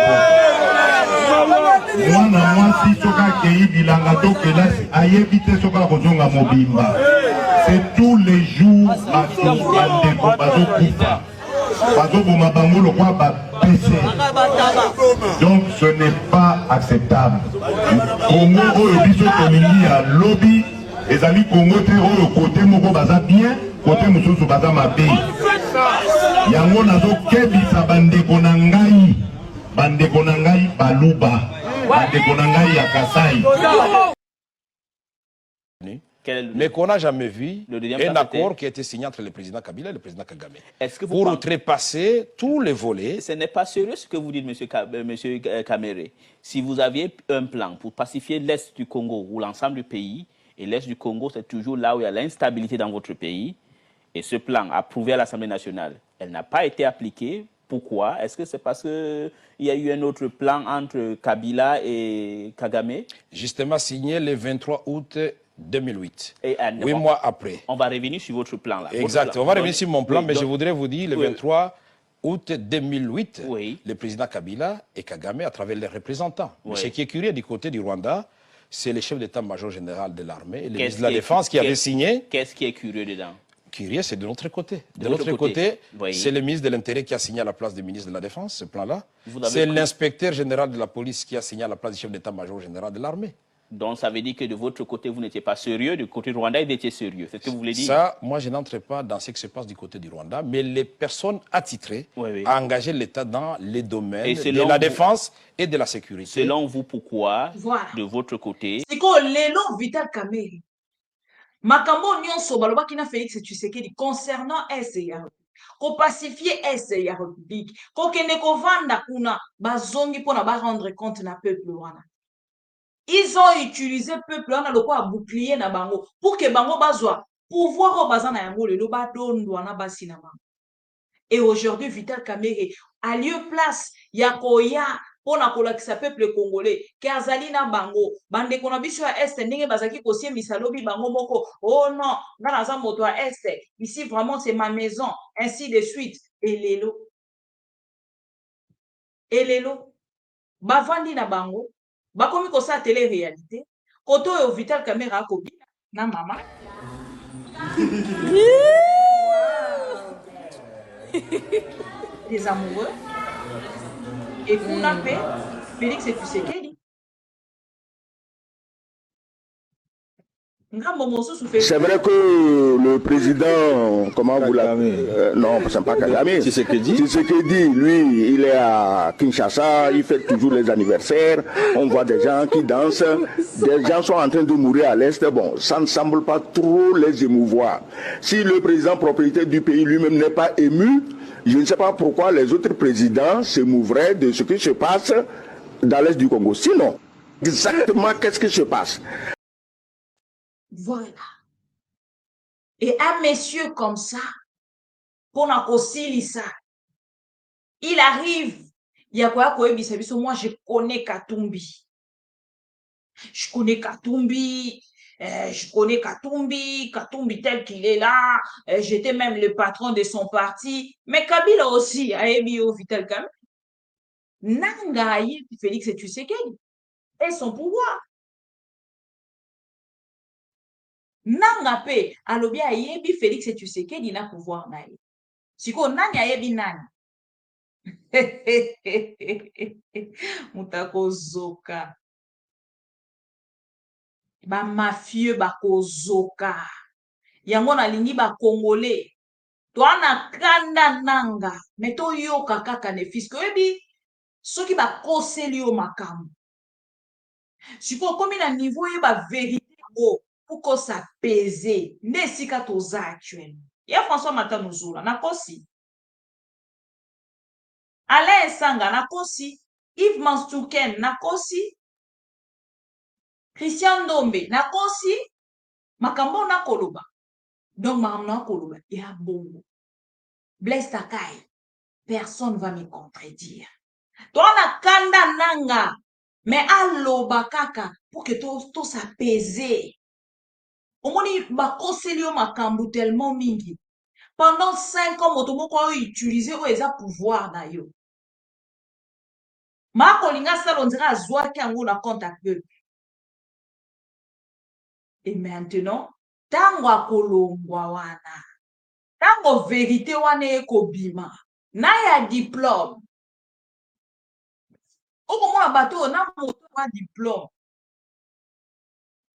mwana mwasi soki akei bilanga to kelasi ayebi te soki akozonga mobimba. C'est tous les jours donc ce n'est pas acceptable. Congo oyo biso tolingi ya lobby ezali Congo te oyo kote moko baza bien kote mosusu baza mabe. Yango nazo kebisa bandeko na ngai baluba bandeko na ngai ya Kasai. Mais qu'on n'a jamais vu un accord qui a été signé entre le président Kabila et le président Kagame. Pour outrepasser tous les volets. Ce n'est pas sérieux ce que vous dites, monsieur Kamere. Si vous aviez un plan pour pacifier l'Est du Congo ou l'ensemble du pays, et l'Est du Congo, c'est toujours là où il y a l'instabilité dans votre pays, et ce plan approuvé à l'Assemblée nationale, elle n'a pas été appliquée. Pourquoi? Est-ce que c'est parce qu'il y a eu un autre plan entre Kabila et Kagame? Justement signé le 23 août 2008, 8 mois après. On va revenir sur votre plan là. Exact, on va revenir sur mon plan, mais je voudrais vous dire, le 23 août 2008, le président Kabila et Kagame, à travers les représentants. Mais ce qui est curieux du côté du Rwanda, c'est le chef d'état-major général de l'armée et le ministre de la Défense qui avait signé. Qu'est-ce qui est curieux dedans? Curieux, c'est de l'autre côté. De l'autre côté, c'est le ministre de l'Intérieur qui a signé à la place du ministre de la Défense, ce plan-là. C'est l'inspecteur général de la police qui a signé à la place du chef d'état-major général de l'armée. Donc ça veut dire que de votre côté, vous n'étiez pas sérieux, du côté rwandais, vous étiez sérieux. C'est ce que vous voulez dire? Ça, moi, je n'entre pas dans ce qui se passe du côté du Rwanda, mais les personnes attitrées à engager l'État dans les domaines de la défense et de la sécurité. Selon vous, pourquoi, de votre côté? C'est que l'élan Vital Kamere, Makambo Nyonso Balobaki na Félix Tshisekedi concernant SCA, ko pacifier SCA République, ko kende ko vanda kuna bazongi pona ba rendre compte na peuple wana. Ils ont utilisé peuple wana loko a bouclier na bango pour que bango bazwa pouvoir au bazana yango le ba dondo na basi na bango. Et aujourd'hui Vital Kamere a lieu place ya koya pona kolakisa peuple congolais ke azali na bango bandeko na biso ya este ndenge bazaki kosiemisa lobi bango moko oh non nga naza moto ya este ici vraiment c'est ma maison ainsi de suite elelo bavandi na bango bakomi kosala tele réalité koto oyo Vital Kamerhe akobina na mama des amoureux et kuna pe Félix Tshisekedi c'est vrai que le président, comment vous l'appelez, non, c'est pas Kagame. Tshisekedi, lui, il est à Kinshasa, il fait toujours les anniversaires. On voit des gens qui dansent, des gens sont en train de mourir à l'Est. Bon, ça ne semble pas trop les émouvoir. Si le président propriétaire du pays lui-même n'est pas ému, je ne sais pas pourquoi les autres présidents s'émouvraient de ce qui se passe dans l'Est du Congo. Sinon, exactement qu'est-ce qui se passe? Voilà. Et un monsieur comme ça, pour ça, il arrive, il y a quoi moi je connais Katumbi. Je connais Katumbi, Katumbi tel qu'il est là, j'étais même le patron de son parti. Mais Kabila aussi, a Ebio Vital Kamerhe. Nanga Félix Tshisekedi et son pouvoir. Nanga pe alobi ayebi Félix Tshisekedi na pouvoir na ye. Siko nani ayebi nani? Mutako zoka. Ba mafieux ba kozoka. Yango na lingi ba congolais. Toana kanda nanga. Meto yoka kaka ne fisko ebi. Soki ba koseli yo makambo. Siko komi na niveau ye ba vérité go. Pour que ça pèse, ne sika toza actuellement. Il y a François Matanouzoula, na kosi. Alain Sanga, na kosi. Yves Manstouken, na kosi. Christian Dombe, na kosi. Makambo na koloba. Donc, makambo na koloba, il y a bongo. Blaise Takai, personne va me contredire. Toi, na kanda nanga, mais aloba kaka, pour que tout ça pèse. Omoni bakoseli yo makambu tellement mingi. Pendant 5 ans, moto moko a utilisé o eza pouvoir na yo. Ma kolinga sala ondira azwaki yango na compte à peuple. Et maintenant, tango akolongwa wana. Tango vérité wana ekobima. Na ya diplôme. Okomona bato na moto wa diplôme.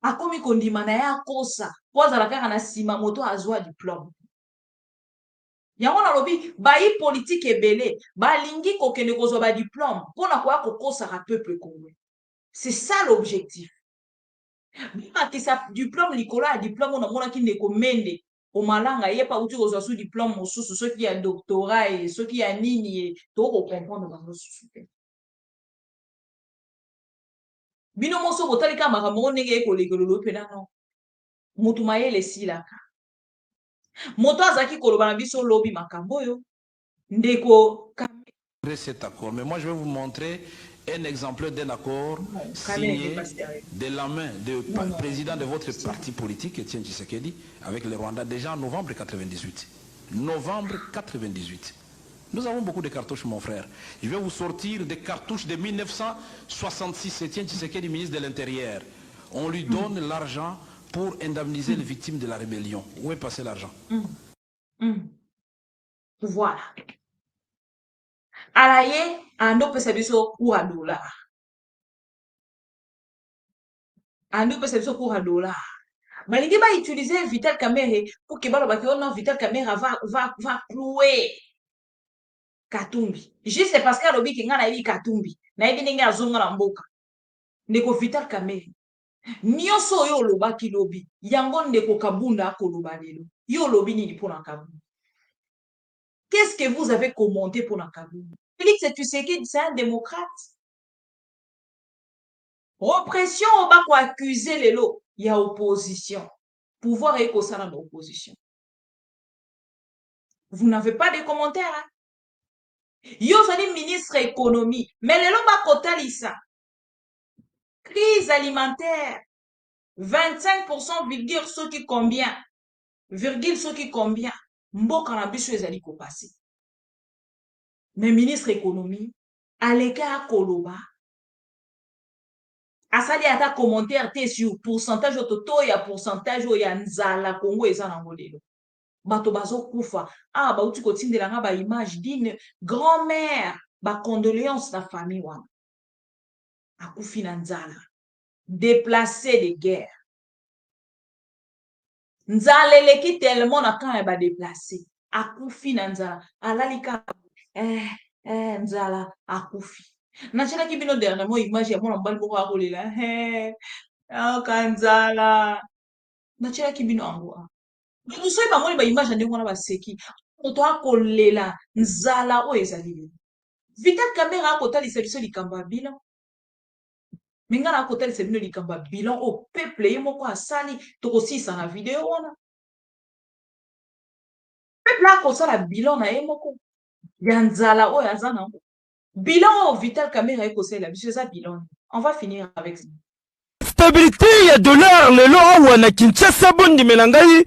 Akomi kondima na ya kosa poza la kaka na sima moto azwa diplôme yango na lobi bayi politique ebele balingi kokende kozwa ba diplôme pona kwa kokosa ka peuple congolais. C'est ça l'objectif. Bimakisa diplôme likolo ya diplôme on mona ki ndeko mende o malanga ye pa uti kozwa su diplôme mosusu soki ya doctorat et soki ya nini to ko comprendre bango susu. Bino moso botalika makambo ndenge ekolegololo pena non. Mutu mayele silaka. Moto azaki koloba na biso lobi makambo yo. Ndeko cet accord. Mais moi je vais vous montrer un exemple d'un accord signé de la main du président de votre parti politique, Etienne Tshisekedi, avec le Rwanda déjà en novembre 98. Novembre 98. Nous avons beaucoup de cartouches, mon frère. Je vais vous sortir des cartouches de 1966. Etienne Tshisekedi, ministre de l'Intérieur. On lui donne l'argent pour indemniser les victimes de la rébellion. Où est passé l'argent? Voilà. Alaye, ando pesa biso kuha dollar. Ando pesa biso kuha dollar. Balingi ba utiliser Vital Kamerhe pour que baloba que non Vital Kamerhe va clouer Katumbi. Juste parce que lobi ki nga na yebi Katumbi. Na yebi ndenge azonga na mboka. Ndeko Vital Kamerhe. Nyoso yo loba ki lobi. Yango ndeko Kabunda akoloba lelo. Yo lobi nini pona Kabunda. Qu'est-ce que vous avez commenté pour la Kabunda? Félix Tshisekedi, c'est un démocrate. Repression, on va quoi accuser les lots. Il y a opposition. Pouvoir est au sein de l'opposition. Vous n'avez pas de commentaires. Hein? Yo zali ministre économie. Mais le lomba kotalisa. Crise alimentaire. 25% virgule ce qui combien? Virgule ce qui combien? Mboka na biso ezali ko passer. Mais ministre économie, aleka koloba. Asali ata commentaire te sur pourcentage toto ya pourcentage ya nzala Congo eza na ngolelo. Bato bazo kufa. Ah ba uti kotindela nga ba image d'une grand-mère ba condoléances na famille wana. Akufi na nzala. Déplacé de guerre. Nzala eleki tellement na kan ba déplacé. Akufi na nzala. Alalika nzala akufi. Nachela ki bino dernièrement image ya mwana mbali moko akolela. Kanzala. Nachela ki bino ango. Nous sommes pas ba image ndenge wana baseki. Moto akolela nzala o ezali. Vital Caméra akotalisa biso likambo ya bilan. Minga na akotalisa bino likambo ya bilan o peuple ye moko asali tokosisa na video wana. Peuple akosala bilan na ye moko. Ya nzala o yaza nango. Bilan Vital Caméra ekosala biso eza bilan. On va finir avec ça. Stabilité ya dollar lelo awa na Kinshasa bondi melangai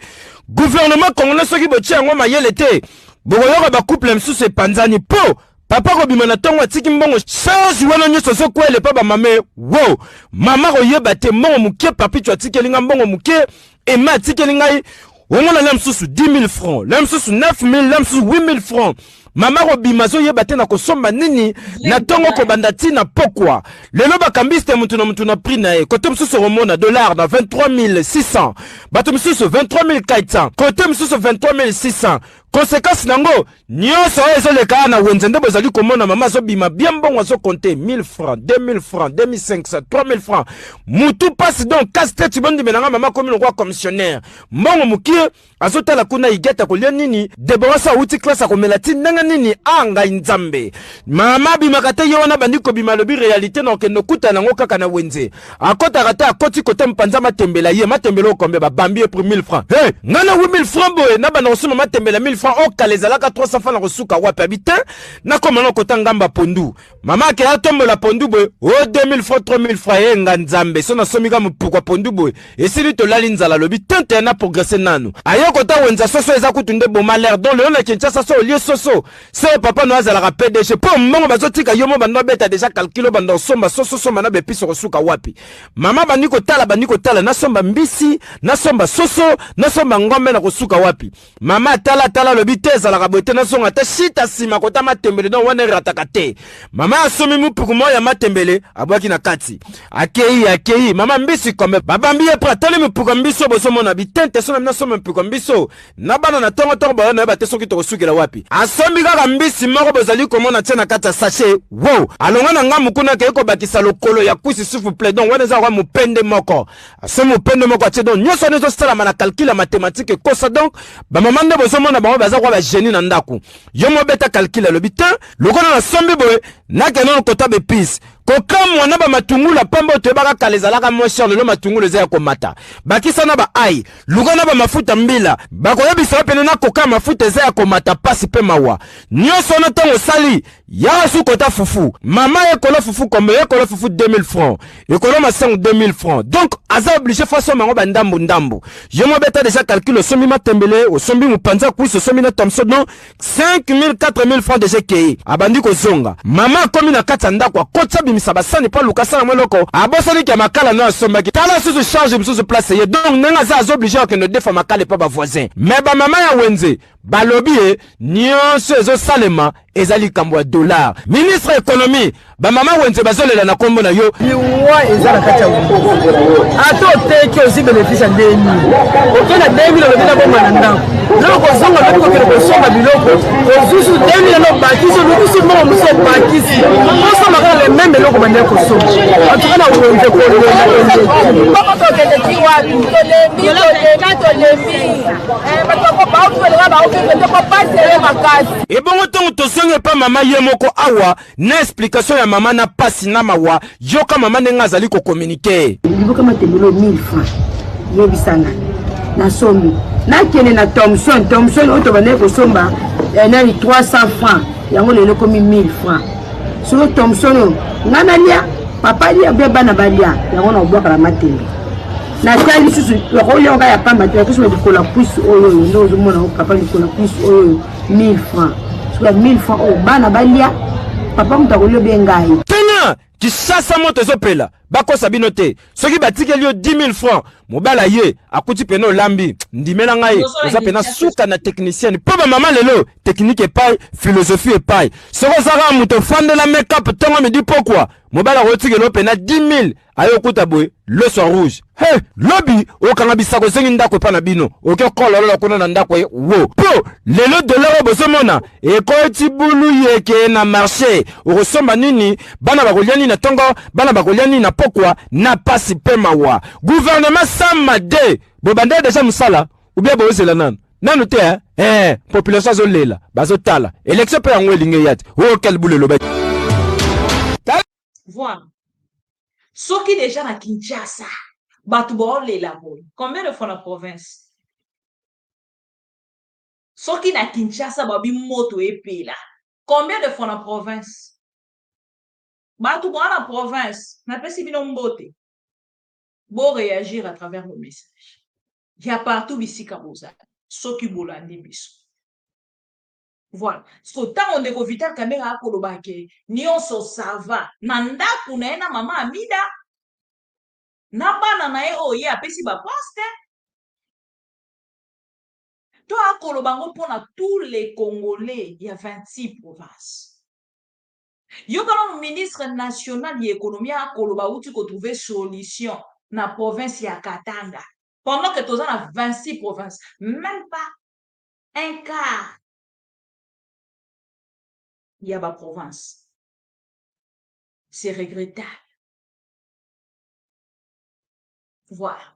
gouvernement congolais soki botia yango mayele te bokoyoka ba couple msusu epanzani po papa kobima na ntongo atiki mbongo charge wana nyonso sokwele pa bamame wow mama koyeba te mbongo moke papicho atikeli nga mbongo moke ema atikeli ngai omona la msusu 10 000 francs la msusu 9 000 la msusu 8 000 francs mama kobima zoyeba te na kosomba nini na ntongo kobanda tina pokwa lelo bakambiste mutu na prix na ye kote msusu romona dollar na 23 600 bato msusu 23 400 kote msusu 23 600 conséquence nango nyonso ezoleka na wenze nde bozali komona mama azobima bien mbongo azokonte 1000 francs 2000 francs 2500 3000 francs mutu pasi donc casse tête bondimelanga mama komi lokwa commissionnaire mbongo mukie azotala kuna igeta kolia nini deborasa uti classe akomela ti ndenge nini anga nzambe mama bimaka te ye wana bandi kobima lobi réalité na okende kuta nango kaka na wenze akotaka te akoti kote mpanza matembela ye matembela okombe babambi ye pour 1000 francs hey ngana 8000 francs boye na bana osoma matembela 1000 francs okalezalaka 300 francs na kosuka wapi habite na komana kota ngamba pondu mama ke atombola pondu boye o 2000 francs 3000 francs ye nga nzambe so na somika mupukwa pondu boye esili tolali nzala lobi tente na progresser nanu ayo kota wenza soso eza kutunde boma l'air donc le na Kinshasa so lieu soso se papa no azala ka PDG po mbongo bazotika yomo bando beta déjà calculo bando somba soso somba na bepiso kosuka wapi mama bandiko tala na somba mbisi na somba soso na somba ngombe na kosuka wapi mama tala lobi te ezala ka bote na songa ta shita sima kota matembele don wana rataka te mama asomi mupuku moya matembele abwaki na kati akei mama mbisi kombe babambi ye pra tali mupuku mbiso bosomo na bitente so na somo mupuku mbiso na bana na tongo ba na ba te soki to kosukela wapi asombi kaka mbisi moko bozali komona tena kata sachet wow alonga na ngamu kuna ke ko bakisa lokolo ya kwisi s'il vous plaît donc wana za kwa mupende moko asomo mupende moko atie donc nyoso nezo sala mana calcul mathématique kosa donc ba mama nde bozomona ba baza kwa ba génie na ndaku yo mo beta calcul le bitin lokona na sombi boye na kenon kota be pis kokamwa na ba matungula pambo to baka kalezalaka mo cher le matungula za komata bakisa na ba ai lugana ba mafuta mbila bakoyebisa pene na koka mafuta za komata pasi pe mawa nyoso na tango sali ya su kota fufu mama ekolo fufu kombe ekolo fufu 2000 francs ekolo masango 2000 francs donc aza obligé façon mango ba ndambo yo mo beta déjà calcul au sombi matembele au sombi mupanza kuiso sombi na tamso non 5000 4000 francs de GKI abandi ko zonga mama komi na katanda kwa kotsa bimisa basani pa lukasa na moloko abosani ke makala na somba ki tala susu charge musu place ye donc nenga za obligé que ne defa makala pa ba voisin mais ba mama ya wenze balobi nyonso ezo salema ezali kambo ya dollar ministre économie ba mama wenze bazolela na kombo na yo liwa ezala kati ya wumbo ato teke osi bénéfice ndeni okena 2000 lokela bomba na ndako loko zonga loko kele kosomba biloko ozusu 2000 no bakisi lukusi mo muso bakisi oso makala le même loko bande kosomba atukana wenze ko le bako to kele kiwa et bon autant to songe pa mama ye moko awa na explication ya mama na pasi na mawa yoka mama nenga azali ko communiquer liboka matembelo 1000 francs yebisanga na sombi na kene na Thomson oto bane ko somba na 300 francs yango lelo komi 1000 francs solo Thomson ngana lia papa lia beba na balia yango na obwaka la matembe na tali susu ko yonga ya pamba te ko so ko la puce oyo ndo zo mona papa ko la puce oyo 1000 francs so 1000 francs o bana balia papa mutako lo bengai tena kisasa moto ezopela bakosa bino te soki batikeli yo 10 000 francs mobala ye akuti pena olambi ndimela ngai oza pena suka na technicienne po bamama lelo technique epai philosophie epai soko ozaka moto ofandela make-up ntongo midi pokwa mobala kotikeli pena 10 000 ayo okuta boye le soir rouge he lobi okanga bisako zengi ndako epa na bino oke kololola kuna na ndako ye wo po lelo dollar bozomona ekoti bulu yeke na marché okosomba nini bana bakolia nini na tongo bana bakolia nini na pokwa na pasi pe mawa gouvernement samade bobande déjà musala ou bien bozela nanu te population zolela bazotala élection pe yango elinge yati o quel boulelo ba voilà soki déjà na Kinshasa batu bolela boy combien de fois na province soki na Kinshasa babi moto epela combien de fois na province batu na province na pesi bino mbote bo réagir à travers le message il y a partout bisika bozala soki bolandi biso voilà so tant on est Vital Kamerhe akoloba ke nyonso sava na ndaku na ena mama Amida na bana na ye oye apesi ba poste to akoloba ngo pona tous les Congolais il y a 26 provinces yo kana ministre national de l'économie akoloba uti ko trouver solution na province ya Katanga pendant que toza na 26 provinces même pas un quart il y a ba province c'est regrettable voilà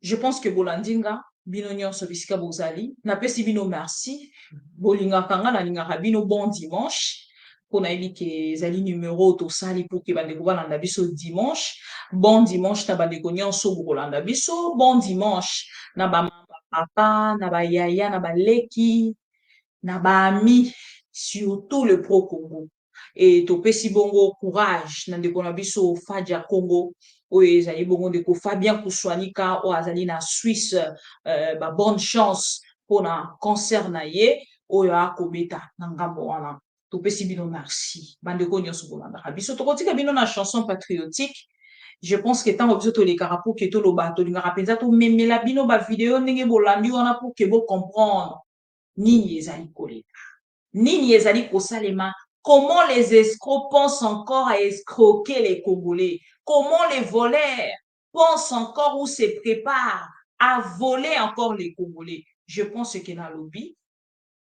je pense que bolandinga bino nyonso bisika bozali na pesi bino merci bolinga kanga na linga bino bon dimanche pona elike ezali numéro to sali pour que bande ko balanda biso dimanche bon dimanche na bande ko nyonso bolanda biso bon dimanche na ba papa na ba yaya na ba leki na ba ami surtout le pro Congo et to pesi bongo courage na ndeko na biso Fadja Congo oyo ezali bongo ndeko Fabien Kouswanika o azali na Suisse ba bonne chance pona concert na ye oyo akobeta na ngambo wana to pesi bino merci bandeko nyonso bolanda biso to kotika bino na chanson patriotique je pense que tant biso to les carapo que to loba to linga penza to memela bino ba vidéo ndenge bolandi wana pour que bo comprendre nini ezali koleka nini ezali kosalema. Comment les escrocs pensent encore à escroquer les Congolais? Comment les voleurs pensent encore ou se préparent à voler encore les Congolais? Je pense que dans le lobby,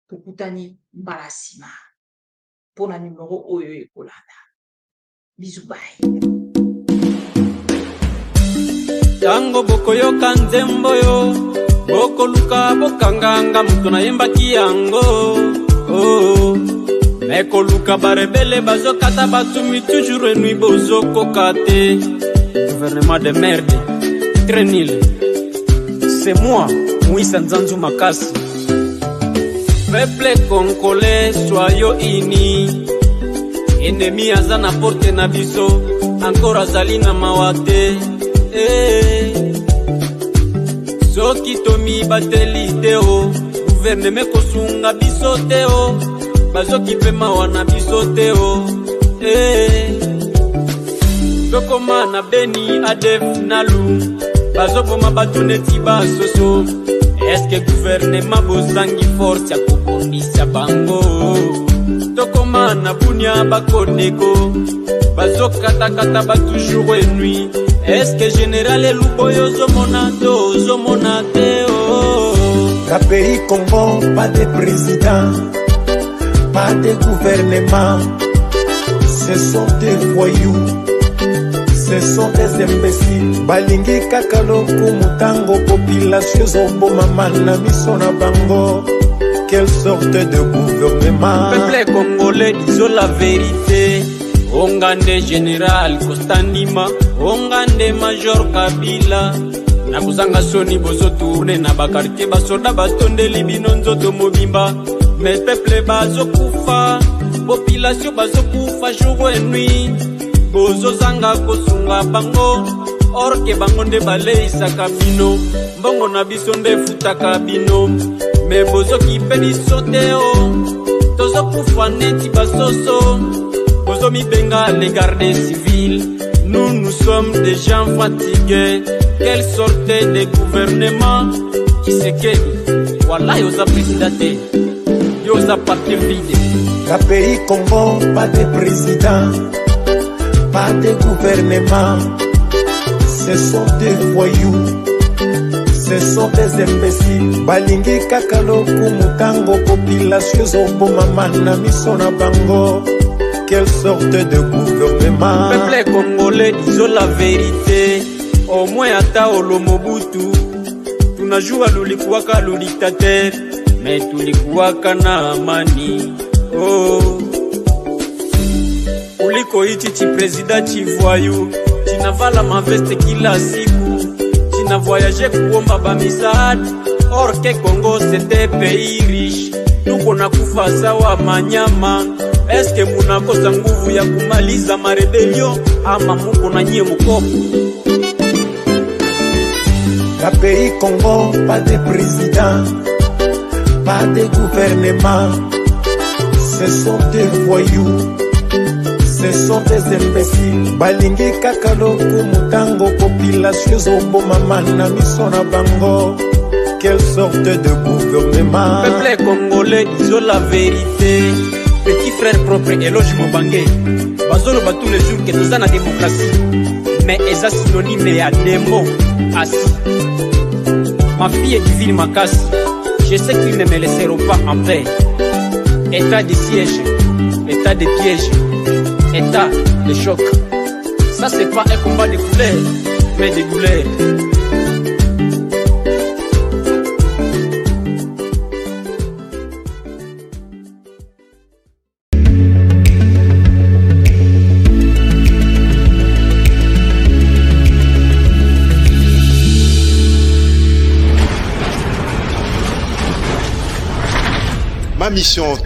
pour Koutani Balasima, pour le numéro Oyo Kolanda. Bisous, bye. Tango bokoyo kanzembo yo, boko luka bokanganga mutuna yemba kiyango. Oh. Meko luka barebele bazokata batumi toujours nuit bozoko kate. Gouvernement de merde, très nul. C'est moi, Mouissa Nzanzu Makasi. Peuple congolais, soyons unis. Ennemi azana porte na biso, encore azali na mawate. Soki tomi bateli teo, gouvernement kosunga biso teo. Bazoki pema wana bisote o Tokoma na Beni Adef Nalu Bazoboma batuneti basoso Eske gouvernement bozangi force ya kubundisa bango Tokoma na Bunia Bakoneko Bazokata ba toujours et nuit Eske général Eluboyo zomona te o La pays Congo, pas de président pas de gouvernement, ce sont des voyous, ce sont des imbéciles. Balingi kakalo kumutango population zombo mamana misona bango. Quelle sorte de gouvernement? Peuple congolais, disons la vérité. Ongande général Kostandima, Ongande major Kabila. Nakuzanga soni bozo tourne na bakartie basoda batonde libino nzoto mobimba. mais peuple bazokufa, population bazokufa jour et nuit. Bozozanga kosunga bango, orke bango nde baleisaka bino, mbongo na biso nde futaka bino. Mais bozoki pe biso te o, tozokufa neti basoso, bozomi benga les gardes civils. Nous sommes des gens fatigués. Quelle sorte de gouvernement qui se quête? Voilà, yosa présidente, yosa parti vide. La pays Congo, pas de président, pas de gouvernement. Ce sont des voyous, ce sont des imbéciles. Balingi kakalo kumutango, population zoboma mana misona bango. Quelle sorte de gouvernement? Peuple congolais, disons la vérité. Au moins ata olomobutu, tunajua lulikuwaka dictateur, mais tulikuwaka na amani. Oh, uliko ichi president chivoyou, chinavala maveste kila siku, china voyage kuomba bamisaada. Or que Congo c'était pays riche, tuko na kufa sawa manyama. Est-ce que munakosa nguvu ya kumaliza marebelio ama muko na nyie mkopo? La pays Congo, pas de président, pas de gouvernement. Ce sont des voyous, ce sont des imbéciles. Balingi kakalo kumutango, population zoboma mana misona bango. Quelle sorte de gouvernement? Peuple congolais, disons la vérité. Petit frère propre, éloge Mobangé. Bazolo bat tous les jours que nous avons la démocratie. Mais eza synonyme ya démo assis. Ma fille est divine Makassi. Je sais qu'ils ne me laisseront pas en paix. État de siège, état de piège, état de choc. Ça c'est pas un combat de couleurs, mais de douleurs. Ma mission